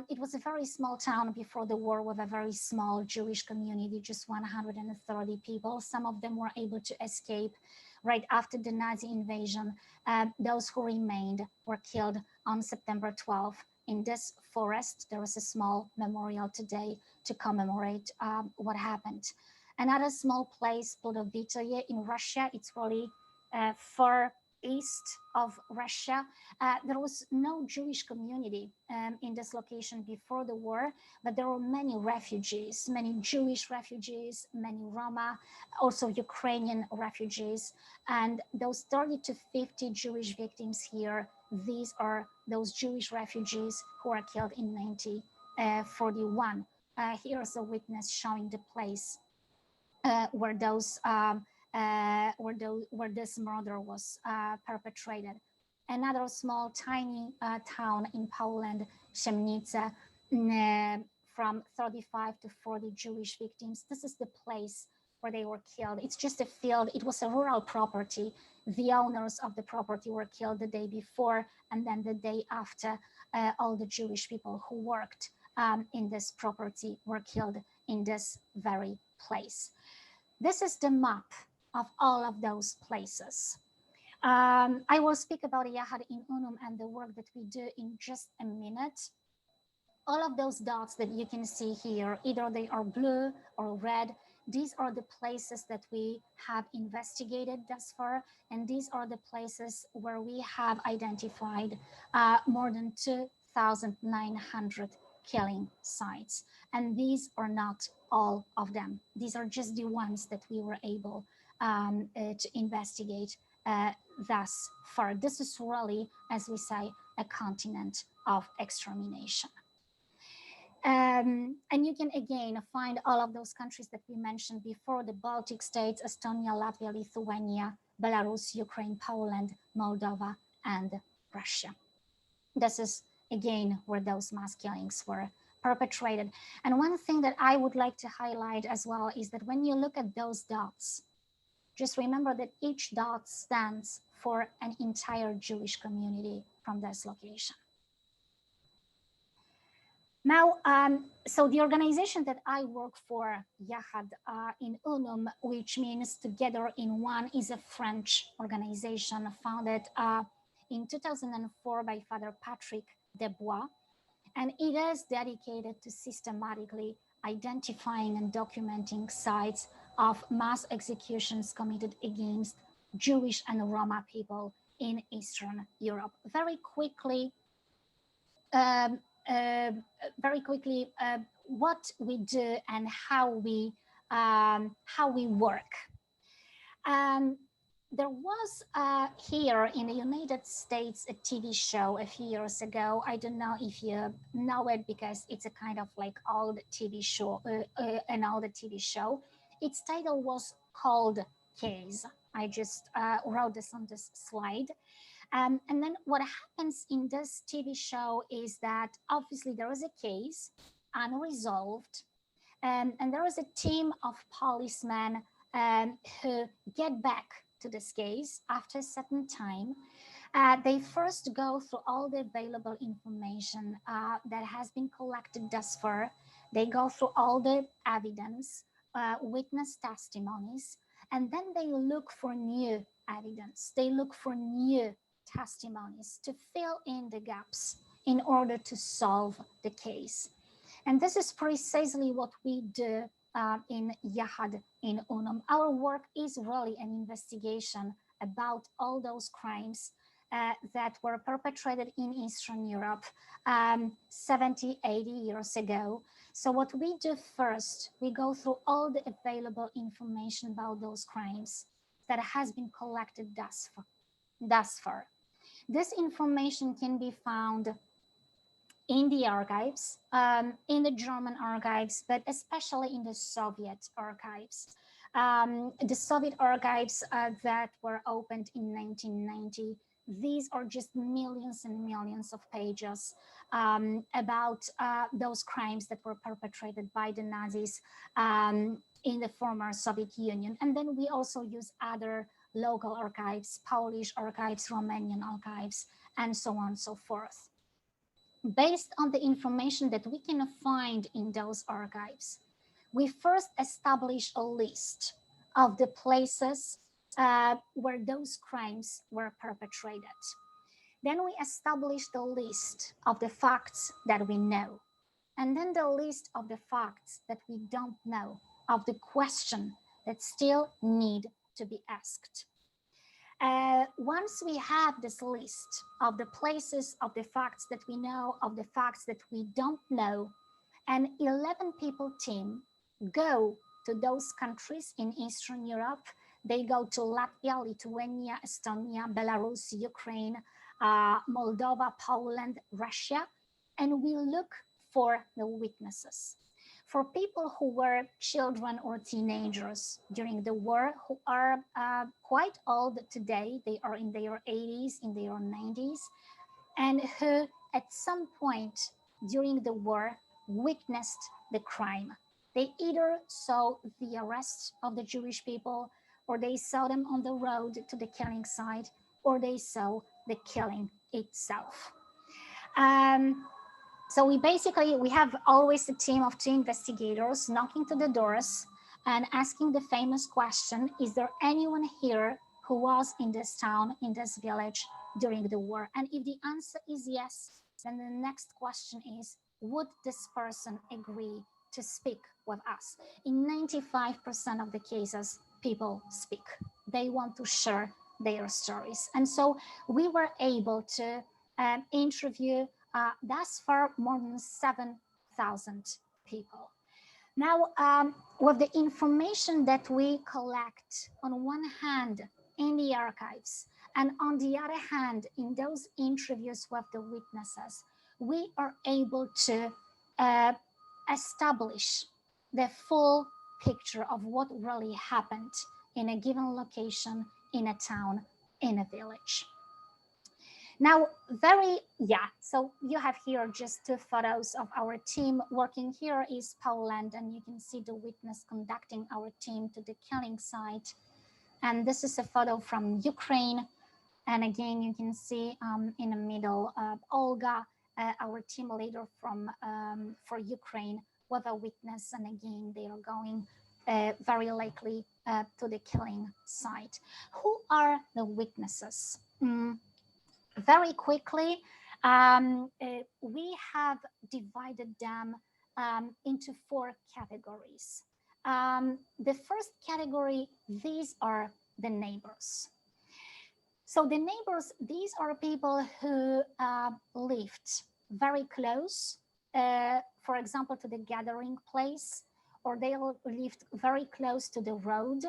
It was a very small town before the war with a very small Jewish community, just 130 people. Some of them were able to escape right after the Nazi invasion. Those who remained were killed on September 12. In this forest, there is a small memorial today to commemorate what happened. Another small place, Plodovitoye in Russia, it's really far east of Russia. There was no Jewish community in this location before the war, but there were many refugees, many Jewish refugees, many Roma, also Ukrainian refugees. And those 30 to 50 Jewish victims here, these are those Jewish refugees who were killed in 1941. Here's a witness showing the place where those where this murder was perpetrated. Another small, tiny town in Poland, Siemnice, from 35 to 40 Jewish victims. This is the place where they were killed. It's just a field. It was a rural property. The owners of the property were killed the day before, and then the day after, all the Jewish people who worked in this property were killed in this very place. This is the map of all of those places. I will speak about Yahad in Unum and the work that we do in just a minute. All of those dots that you can see here, either they are blue or red, these are the places that we have investigated thus far, and these are the places where we have identified more than 2,900 killing sites. And these are not all of them. These are just the ones that we were able to investigate thus far. This is really, as we say, a continent of extermination. And you can again find all of those countries that we mentioned before: the Baltic states, Estonia, Latvia, Lithuania, Belarus, Ukraine, Poland, Moldova, and Russia. This is again where those mass killings were perpetrated. And one thing that I would like to highlight as well is that when you look at those dots, just remember that each dot stands for an entire Jewish community from this location. Now, so the organization that I work for, Yahad in Unum, which means together in one, is a French organization founded in 2004 by Father Patrick Desbois, and it is dedicated to systematically identifying and documenting sites of mass executions committed against Jewish and Roma people in Eastern Europe. Very quickly, what we do and how we work. There was here in the United States a TV show a few years ago. I don't know if you know it because it's a kind of like old TV show, an old TV show. Its title was Cold Case. I just wrote this on this slide. And then what happens in this TV show is that obviously there is a case unresolved, and there is a team of policemen who get back to this case after a certain time. They first go through all the available information that has been collected thus far. They go through all the evidence, witness testimonies, and then they look for new evidence. They look for new testimonies to fill in the gaps in order to solve the case. And this is precisely what we do in Yahad in Unum. Our work is really an investigation about all those crimes that were perpetrated in Eastern Europe 70, 80 years ago. So what we do first, we go through all the available information about those crimes that has been collected thus far. This information can be found in the archives, in the German archives, but especially in the Soviet archives. The Soviet archives that were opened in 1990, these are just millions and millions of pages about those crimes that were perpetrated by the Nazis in the former Soviet Union. And then we also use other local archives, Polish archives, Romanian archives, and so on and so forth. Based on the information that we can find in those archives, we first establish a list of the places where those crimes were perpetrated. Then we establish the list of the facts that we know, and then the list of the facts that we don't know, of the question that still need to be asked. Once we have this list of the places, of the facts that we know, of the facts that we don't know, an 11-people team go to those countries in Eastern Europe. They go to Latvia, Lithuania, Estonia, Belarus, Ukraine, Moldova, Poland, Russia, and we look for the witnesses. For people who were children or teenagers during the war, who are quite old today, they are in their 80s, in their 90s, and who at some point during the war witnessed the crime. They either saw the arrest of the Jewish people, or they saw them on the road to the killing site, or they saw the killing itself. So we have always a team of 2 investigators knocking to the doors and asking the famous question, is there anyone here who was in this town, in this village during the war? And if the answer is yes, then the next question is, would this person agree to speak with us? In 95% of the cases, people speak. They want to share their stories. And so we were able to interview thus far more than 7,000 people. Now, with the information that we collect on one hand in the archives, and on the other hand, in those interviews with the witnesses, we are able to establish the full picture of what really happened in a given location, in a town, in a village. Now, so you have here just 2 photos of our team working. Here is Poland, and you can see the witness conducting our team to the killing site. And this is a photo from Ukraine. And again, you can see in the middle, Olga, our team leader for Ukraine, with a witness. And again, they are going very likely to the killing site. Who are the witnesses? Very quickly, we have divided them into 4 categories. The first category, these are the neighbors. So the neighbors, these are people who lived very close, for example, to the gathering place, or they lived very close to the road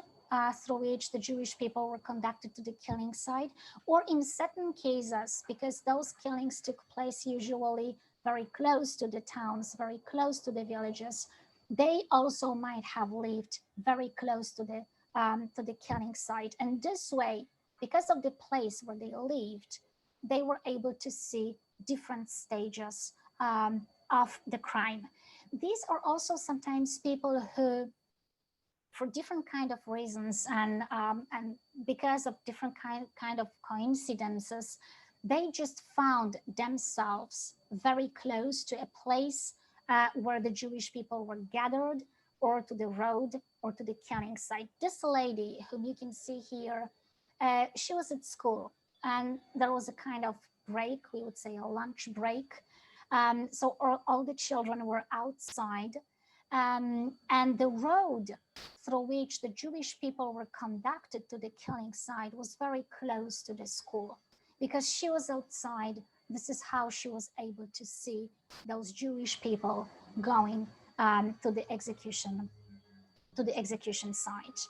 through which the Jewish people were conducted to the killing site, or in certain cases, because those killings took place usually very close to the towns, very close to the villages, they also might have lived very close to the killing site. And this way, because of the place where they lived, they were able to see different stages of the crime. These are also sometimes people who, for different kind of reasons and because of different kind of coincidences, they just found themselves very close to a place where the Jewish people were gathered, or to the road, or to the killing site. This lady, whom you can see here, she was at school, and there was a kind of break, we would say a lunch break. So all the children were outside, and the road through which the Jewish people were conducted to the killing site was very close to the school. Because she was outside, this is how she was able to see those Jewish people going to the execution site.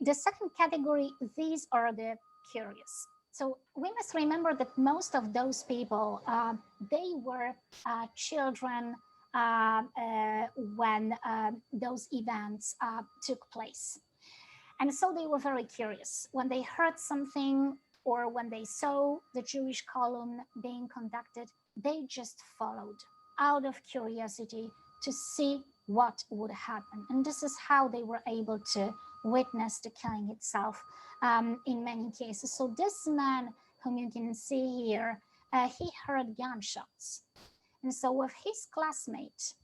The second category, these are the curious. So we must remember that most of those people, they were children when those events took place. And so they were very curious. When they heard something, or when they saw the Jewish column being conducted, they just followed out of curiosity to see what would happen. And this is how they were able to witness the killing itself in many cases. So this man, whom you can see here, he heard gunshots. And so with his classmate,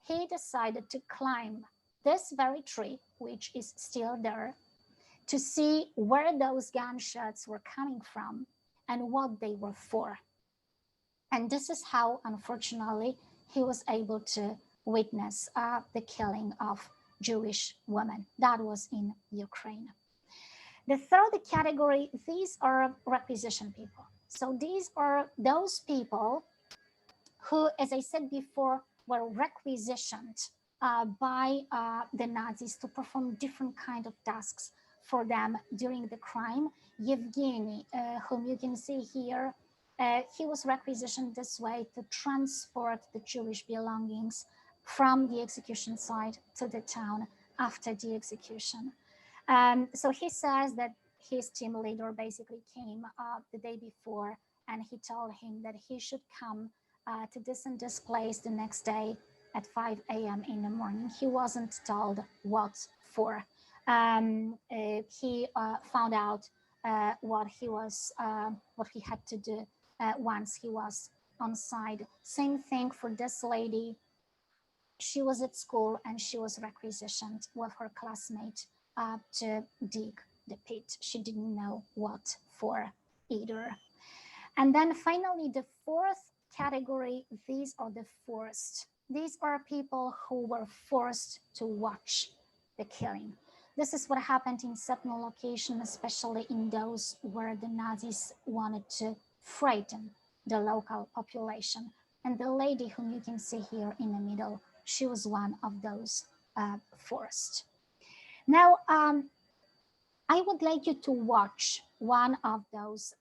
he decided to climb this very tree, which is still there, to see where those gunshots were coming from and what they were for. And this is how, unfortunately, he was able to witness the killing of Jewish women. That was in Ukraine. The third category, these are requisition people. So these are those people who, as I said before, were requisitioned by the Nazis to perform different kind of tasks for them during the crime. Yevgeny, whom you can see here, he was requisitioned this way to transport the Jewish belongings from the execution site to the town after the execution. So he says that his team leader basically came the day before, and he told him that he should come to this place the next day at 5 a.m. in the morning. He wasn't told what for. He found out what he had to do once he was on site. Same thing for this lady. She was at school and she was requisitioned with her classmate to dig the pit. She didn't know what for either. And then finally, the fourth category, these are the forced. These are people who were forced to watch the killing. This is what happened in certain locations, especially in those where the Nazis wanted to frighten the local population. And the lady whom you can see here in the middle, she was one of those forced. Now, I would like you to watch one of those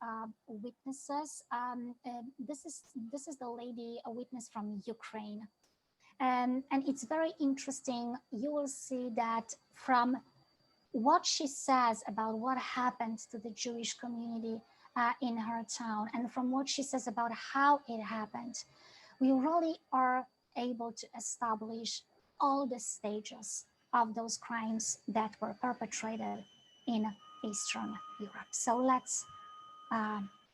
witnesses. This is the lady, a witness from Ukraine. And it's very interesting. You will see that from what she says about what happened to the Jewish community in her town, and from what she says about how it happened, we really are able to establish all the stages of those crimes that were perpetrated in Eastern Europe. So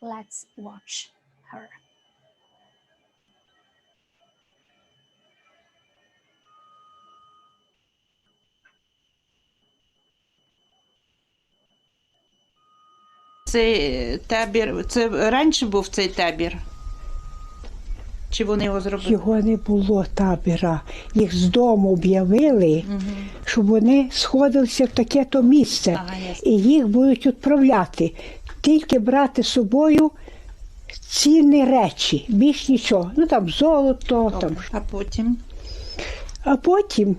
let's watch her. Цей табір, це раніше був цей табір? Чи вони його зробили? Його не було табіра. Їх з дому об'явили, щоб вони сходилися в таке-то місце. Ага, ясно. І їх будуть відправляти. Тільки брати з собою цінні речі, більш нічого. Ну там золото. Добре. Там. А потім?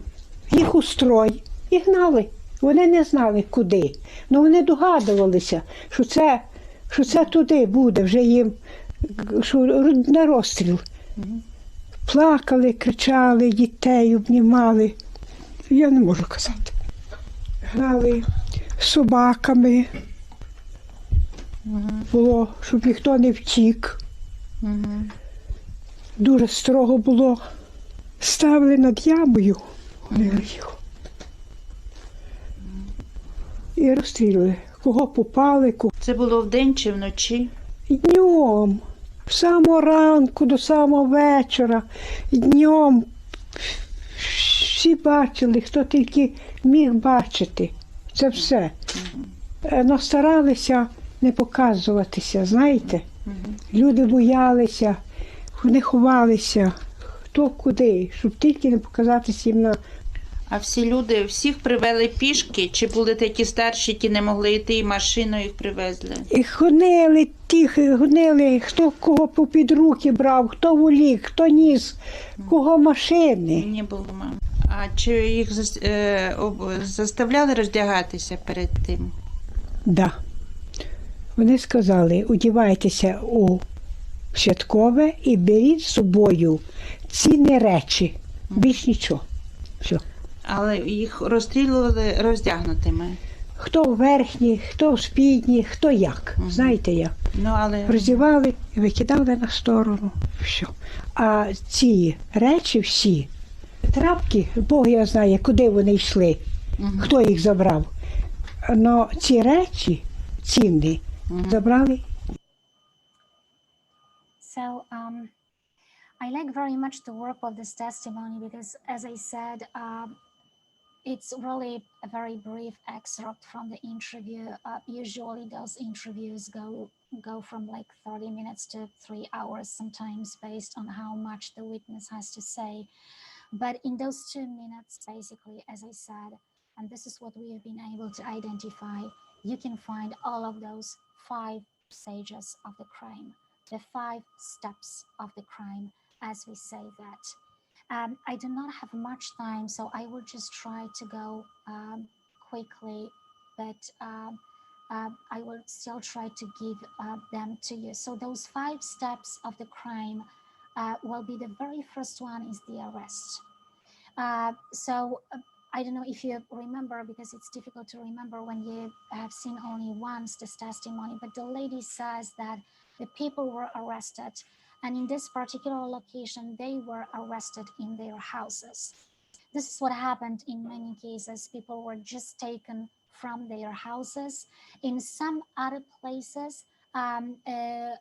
Їх у строй і гнали. Вони не знали, куди. Ну вони догадувалися, що це туди буде, вже їм що, на розстріл. Плакали, кричали, дітей обнімали. Я не можу казати. Гнали з собаками. Було, щоб ніхто не втік. Дуже строго було. Ставили над ямою, гнили їх. І розстрілювали. Кого попали, Це було вдень чи вночі? днем, з самого ранку до самого вечора, днем. Всі бачили, хто тільки міг бачити. Це все. Но старалися не показуватися, знаєте. Люди боялися, вони ховалися, хто куди, щоб тільки не показатися їм на... А всі люди, всіх привели пішки? Чи були такі старші, які не могли йти, і машиною їх привезли? І гонили, хто кого попід руки брав, хто волік, хто ніс, кого машини. Мені було мама. А чи їх заставляли роздягатися перед тим? Да. Вони сказали, одівайтеся у святкове і беріть з собою цінні речі, більш нічого. Все. Але їх розстрілювали роздягнутими? Хто в верхній, хто в спідній, хто як, знаєте як. Ну, але... Роздівали і викидали на сторону. Все. А ці речі всі, трапки, Бог його знає, куди вони йшли, хто їх забрав. Но ці речі цінні забрали. So I like very much to work with this testimony because, as I said, it's really a very brief excerpt from the interview. Usually those interviews go from like 30 minutes to 3 hours sometimes based on how much the witness has to say. But in those 2 minutes, basically, as I said, and this is what we have been able to identify, you can find all of those 5 stages of the crime, the 5 steps of the crime, as we say that. I do not have much time, so I will just try to go quickly, but I will still try to give them to you. So those 5 steps of the crime will be, the very first one is the arrest. I don't know if you remember, because it's difficult to remember when you have seen only once this testimony, but the lady says that the people were arrested, and in this particular location, they were arrested in their houses. This is what happened in many cases. People were just taken from their houses. In some other places, the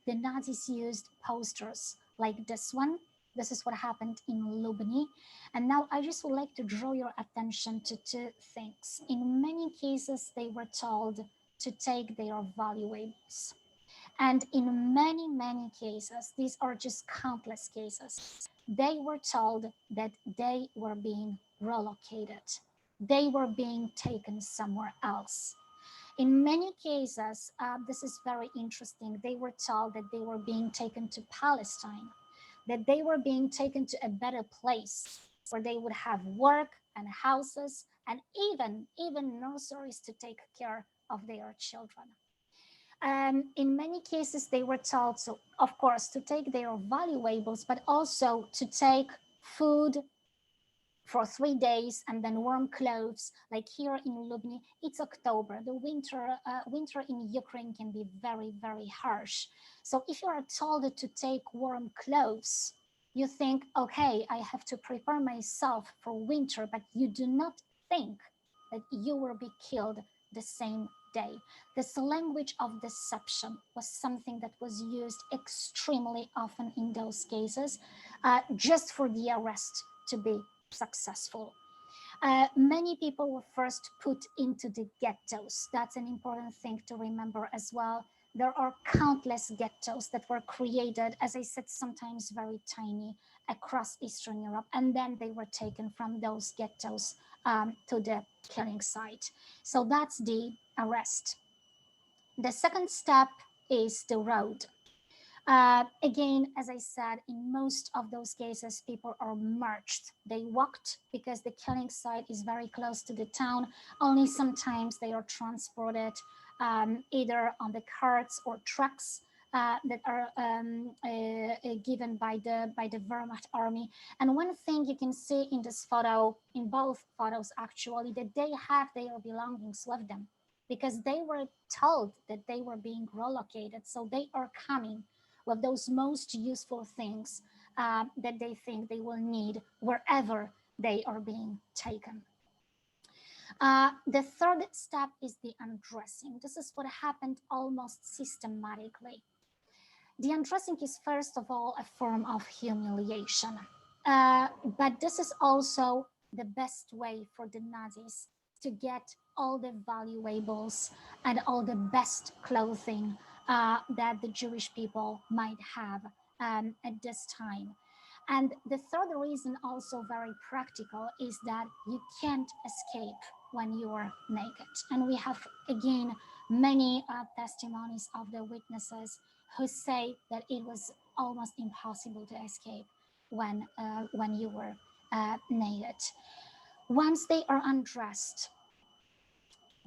Nazis used posters like this one. This is what happened in Lubny. And now I just would like to draw your attention to two things. In many cases, they were told to take their valuables. And in many, many cases, these are just countless cases, they were told that they were being relocated. They were being taken somewhere else. In many cases, this is very interesting, they were told that they were being taken to Palestine, that they were being taken to a better place where they would have work and houses and even nurseries to take care of their children. In many cases, they were told, so of course, to take their valuables, but also to take food for 3 days and then warm clothes. Like here in Lubny, it's October. The winter in Ukraine can be very, very harsh. So if you are told to take warm clothes, you think, okay, I have to prepare myself for winter, but you do not think that you will be killed the same day. This language of deception was something that was used extremely often in those cases, just for the arrest to be successful. Many people were first put into the ghettos. That's an important thing to remember as well. There are countless ghettos that were created, as I said, sometimes very tiny, across Eastern Europe, and then they were taken from those ghettos to the killing site. So that's the arrest. The second step is the road. Again, as I said, in most of those cases, people are marched. They walked because the killing site is very close to the town. Only sometimes they are transported either on the carts or trucks that are given by the Wehrmacht army. And one thing you can see in this photo, in both photos actually, that they have their belongings with them because they were told that they were being relocated. So they are coming with those most useful things that they think they will need wherever they are being taken. The third step is the undressing. This is what happened almost systematically. The undressing is first of all a form of humiliation, but this is also the best way for the Nazis to get all the valuables and all the best clothing that the Jewish people might have at this time. And the third reason, also very practical, is that you can't escape when you are naked. And we have, again, many testimonies of the witnesses who say that it was almost impossible to escape when you were naked. Once they are undressed,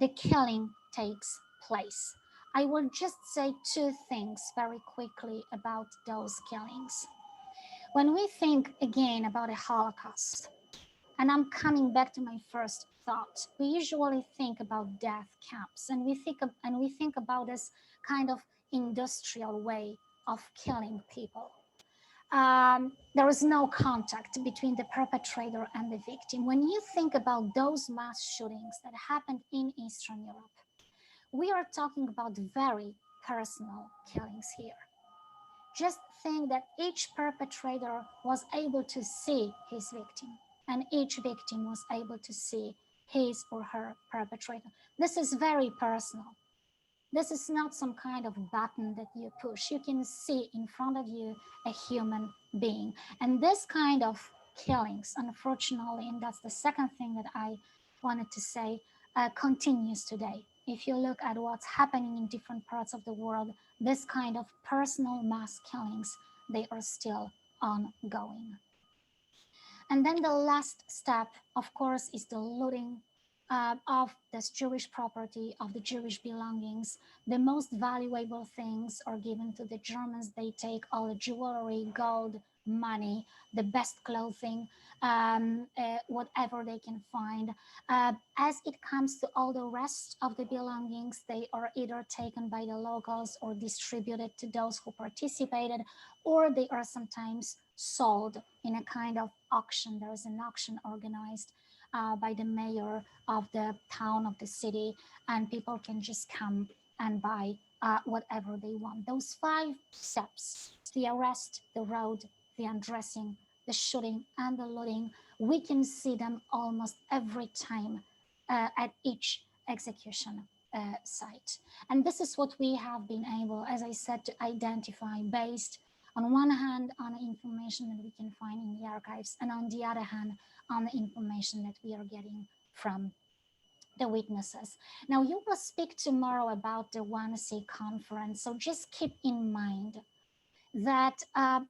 the killing takes place. I will just say two things very quickly about those killings. When we think again about a Holocaust, and I'm coming back to my first thought, we usually think about death camps, and we think about this kind of industrial way of killing people. There is no contact between the perpetrator and the victim. When you think about those mass shootings that happened in Eastern Europe, we are talking about very personal killings here. Just think that each perpetrator was able to see his victim, and each victim was able to see his or her perpetrator. This is very personal. This is not some kind of button that you push. You can see in front of you a human being. And this kind of killings, unfortunately, and that's the second thing that I wanted to say, continues today. If you look at what's happening in different parts of the world, this kind of personal mass killings, they are still ongoing. And then the last step, of course, is the looting of this Jewish property, of the Jewish belongings. The most valuable things are given to the Germans. They take all the jewelry, gold, money, the best clothing, whatever they can find. As it comes to all the rest of the belongings, they are either taken by the locals or distributed to those who participated, or they are sometimes sold in a kind of auction. There is an auction organized by the mayor of the town, of the city, and people can just come and buy whatever they want. Those 5 steps, the arrest, the road, the undressing, the shooting, and the looting, we can see them almost every time at each execution site. And this is what we have been able, as I said, to identify based on one hand on the information that we can find in the archives, and on the other hand on the information that we are getting from the witnesses. Now, you will speak tomorrow about the 1C conference, so just keep in mind that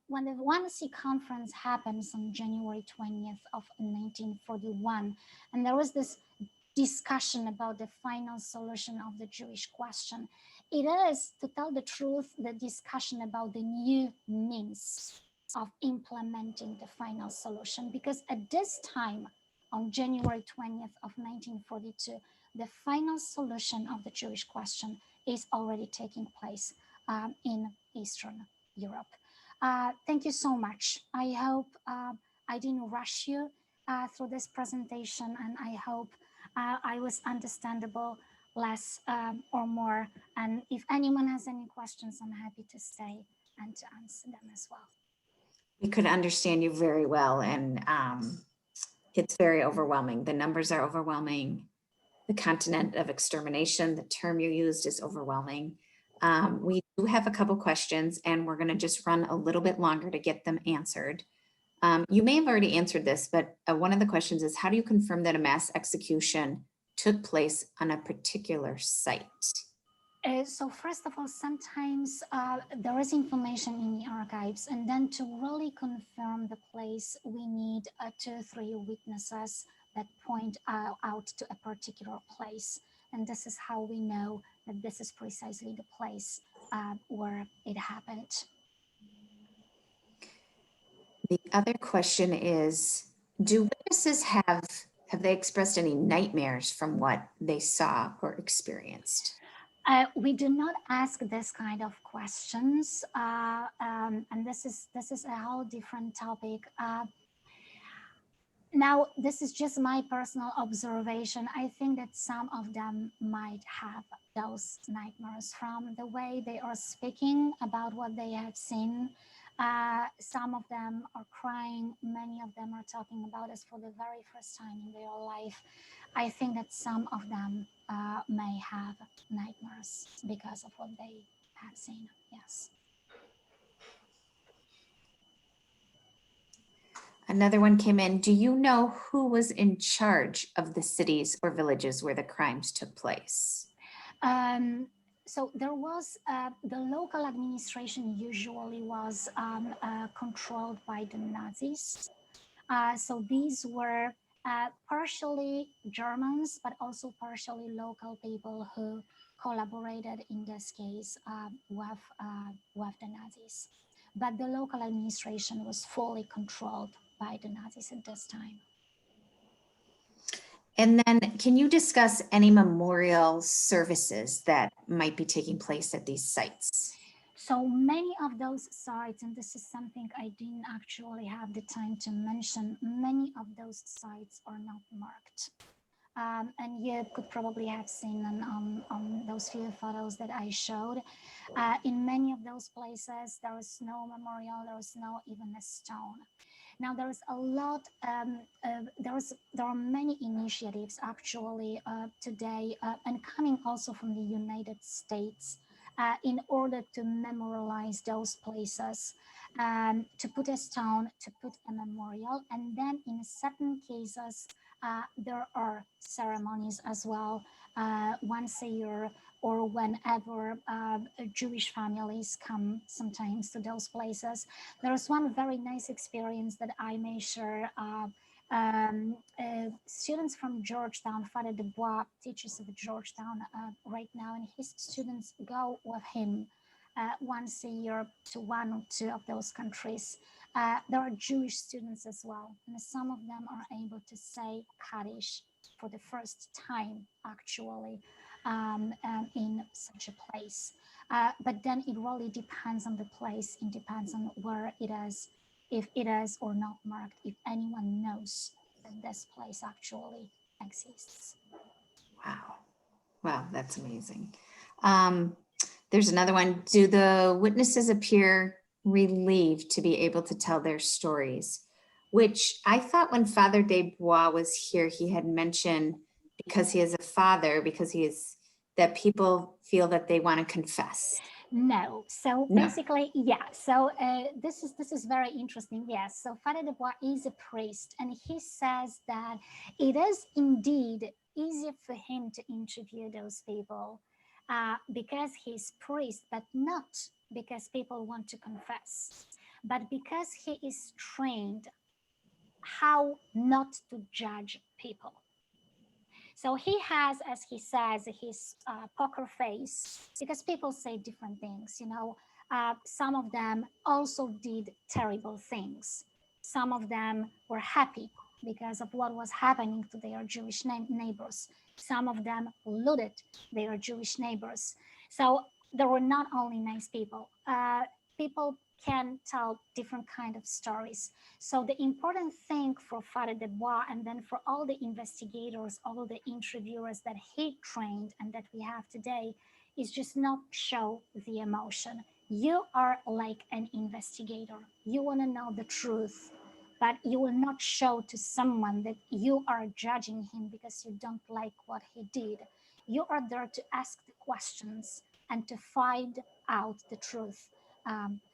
when the 1C conference happens on January 20th of 1941, and there was this discussion about the final solution of the Jewish question, it is, to tell the truth, the discussion about the new means of implementing the final solution, because at this time, on January 20th of 1942, the final solution of the Jewish question is already taking place in Eastern Europe. Thank you so much. I hope I didn't rush you through this presentation, and I hope I was understandable, less or more. And if anyone has any questions, I'm happy to stay and to answer them as well. We could understand you very well, and it's very overwhelming. The numbers are overwhelming. The continent of extermination, the term you used, is overwhelming. We do have a couple questions, and we're going to just run a little bit longer to get them answered. You may have already answered this, but one of the questions is, how do you confirm that a mass execution took place on a particular site? So first of all, sometimes there is information in the archives, and then to really confirm the place, we need 2 or 3 witnesses that point out to a particular place. And this is how we know that this is precisely the place where it happened. The other question is, do witnesses have they expressed any nightmares from what they saw or experienced? We do not ask this kind of questions, and this is a whole different topic. Now, this is just my personal observation. I think that some of them might have those nightmares from the way they are speaking about what they have seen. Some of them are crying. Many of them are talking about this for the very first time in their life. I think that some of them may have nightmares because of what they have seen, yes. Another one came in. Do you know who was in charge of the cities or villages where the crimes took place? So there was, the local administration usually was controlled by the Nazis. So these were partially Germans, but also partially local people who collaborated in this case with the Nazis. But the local administration was fully controlled by the Nazis at this time. And then can you discuss any memorial services that might be taking place at these sites? So many of those sites, and this is something I didn't actually have the time to mention, many of those sites are not marked. And you could probably have seen on those few photos that I showed. In many of those places, there is no memorial, there is no even a stone. Now there is a lot, there are many initiatives actually today and coming also from the United States in order to memorialize those places, to put a stone, to put a memorial, and then in certain cases, there are ceremonies as well, once a year or whenever Jewish families come sometimes to those places. There is one very nice experience that I may share. Students from Georgetown, Father Dubois teaches at Georgetown right now, and his students go with him once a year to one or two of those countries. There are Jewish students as well, and some of them are able to say Kaddish for the first time, actually, in such a place. But then it really depends on the place. It depends on where it is, if it is or not marked, if anyone knows that this place actually exists. Wow. Wow, that's amazing. There's another one. Do the witnesses appear relieved to be able to tell their stories? Which I thought when Father Desbois was here, he had mentioned because he is a father, because he is, that people feel that they want to confess. No. So No. basically, yeah. So this is very interesting. Yes. So Father Desbois is a priest, and he says that it is indeed easier for him to interview those people because he's priest, but not because people want to confess, but because he is trained how not to judge people. So he has, as he says, his poker face, because people say different things. Some of them also did terrible things. Some of them were happy because of what was happening to their Jewish neighbors. Some of them looted their Jewish neighbors. So there were not only nice people. People can tell different kind of stories. So the important thing for Father Desbois, and then for all the investigators, all the interviewers that he trained and that we have today, is just not show the emotion. You are like an investigator. You want to know the truth, but you will not show to someone that you are judging him because you don't like what he did. You are there to ask the questions and to find out the truth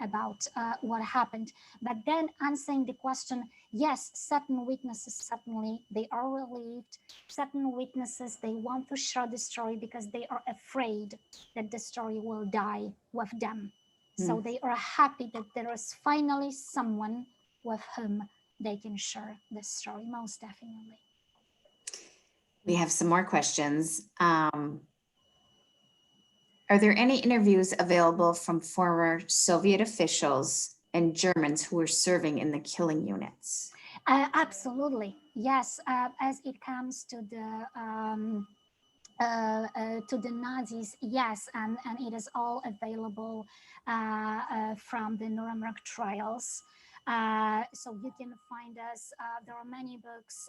about what happened. But then answering the question, yes, certain witnesses, certainly they are relieved. Certain witnesses, they want to share the story because they are afraid that the story will die with them. So they are happy that there is finally someone with whom they can share the story, most definitely. We have some more questions. Are there any interviews available from former Soviet officials and Germans who were serving in the killing units? Absolutely, yes. As it comes to the Nazis, yes, and it is all available from the Nuremberg trials. So you can find us. There are many books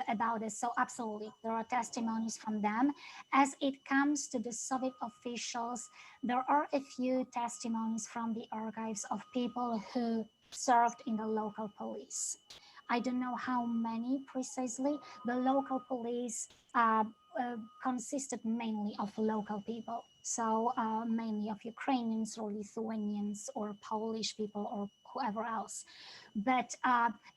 about this. So absolutely, there are testimonies from them. As it comes to the Soviet officials, there are a few testimonies from the archives of people who served in the local police. I don't know how many precisely. The local police consisted mainly of local people. So mainly of Ukrainians or Lithuanians or Polish people or whoever else. But,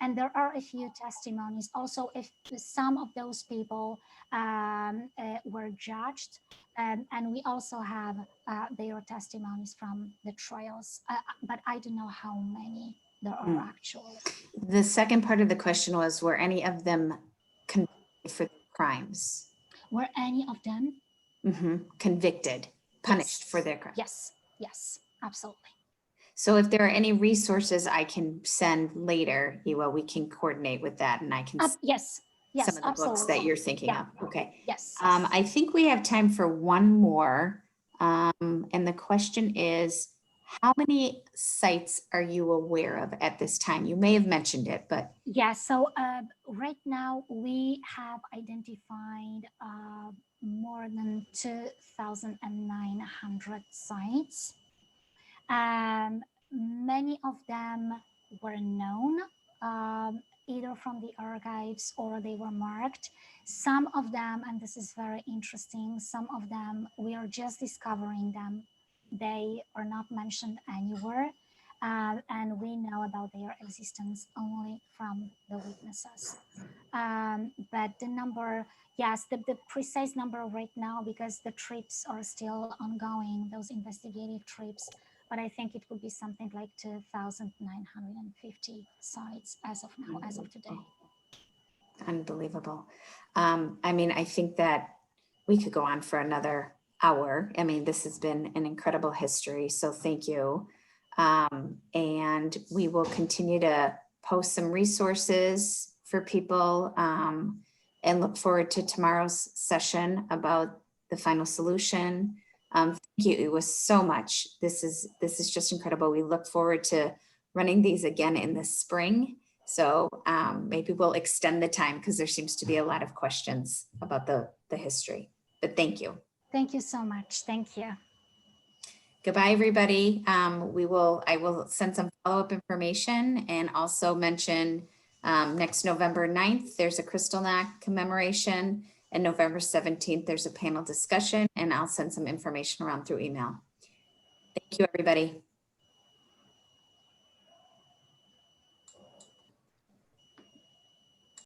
and there are a few testimonies. Also, if some of those people were judged, and we also have their testimonies from the trials, but I don't know how many there are actually. The second part of the question was, were any of them convicted for crimes? Were any of them convicted, punished for their crimes? Yes, yes, absolutely. So if there are any resources I can send later, Ewa, we can coordinate with that, and I can yes, some of the absolutely. books that you're thinking of. Okay. Yes. I think we have time for one more. And the question is, how many sites are you aware of at this time? You may have mentioned it, but. Yeah, so right now we have identified more than 2,900 sites. Many of them were known either from the archives or they were marked. Some of them, and this is very interesting, some of them we are just discovering them. They are not mentioned anywhere. And we know about their existence only from the witnesses. But the number, yes, the precise number right now, because the trips are still ongoing, those investigative trips, but I think it would be something like 2,950 sites as of now, as of today. Unbelievable. I mean, I think that we could go on for another hour. I mean, this has been an incredible history, so thank you. And we will continue to post some resources for people and look forward to tomorrow's session about the final solution. Thank you, it was so much. This is just incredible. We look forward to running these again in the spring. So maybe we'll extend the time because there seems to be a lot of questions about the history, but thank you. Thank you so much. Thank you. Goodbye, everybody. I will send some follow-up information and also mention next November 9th, there's a Kristallnacht commemoration, and November 17th, there's a panel discussion, and I'll send some information around through email. Thank you, everybody.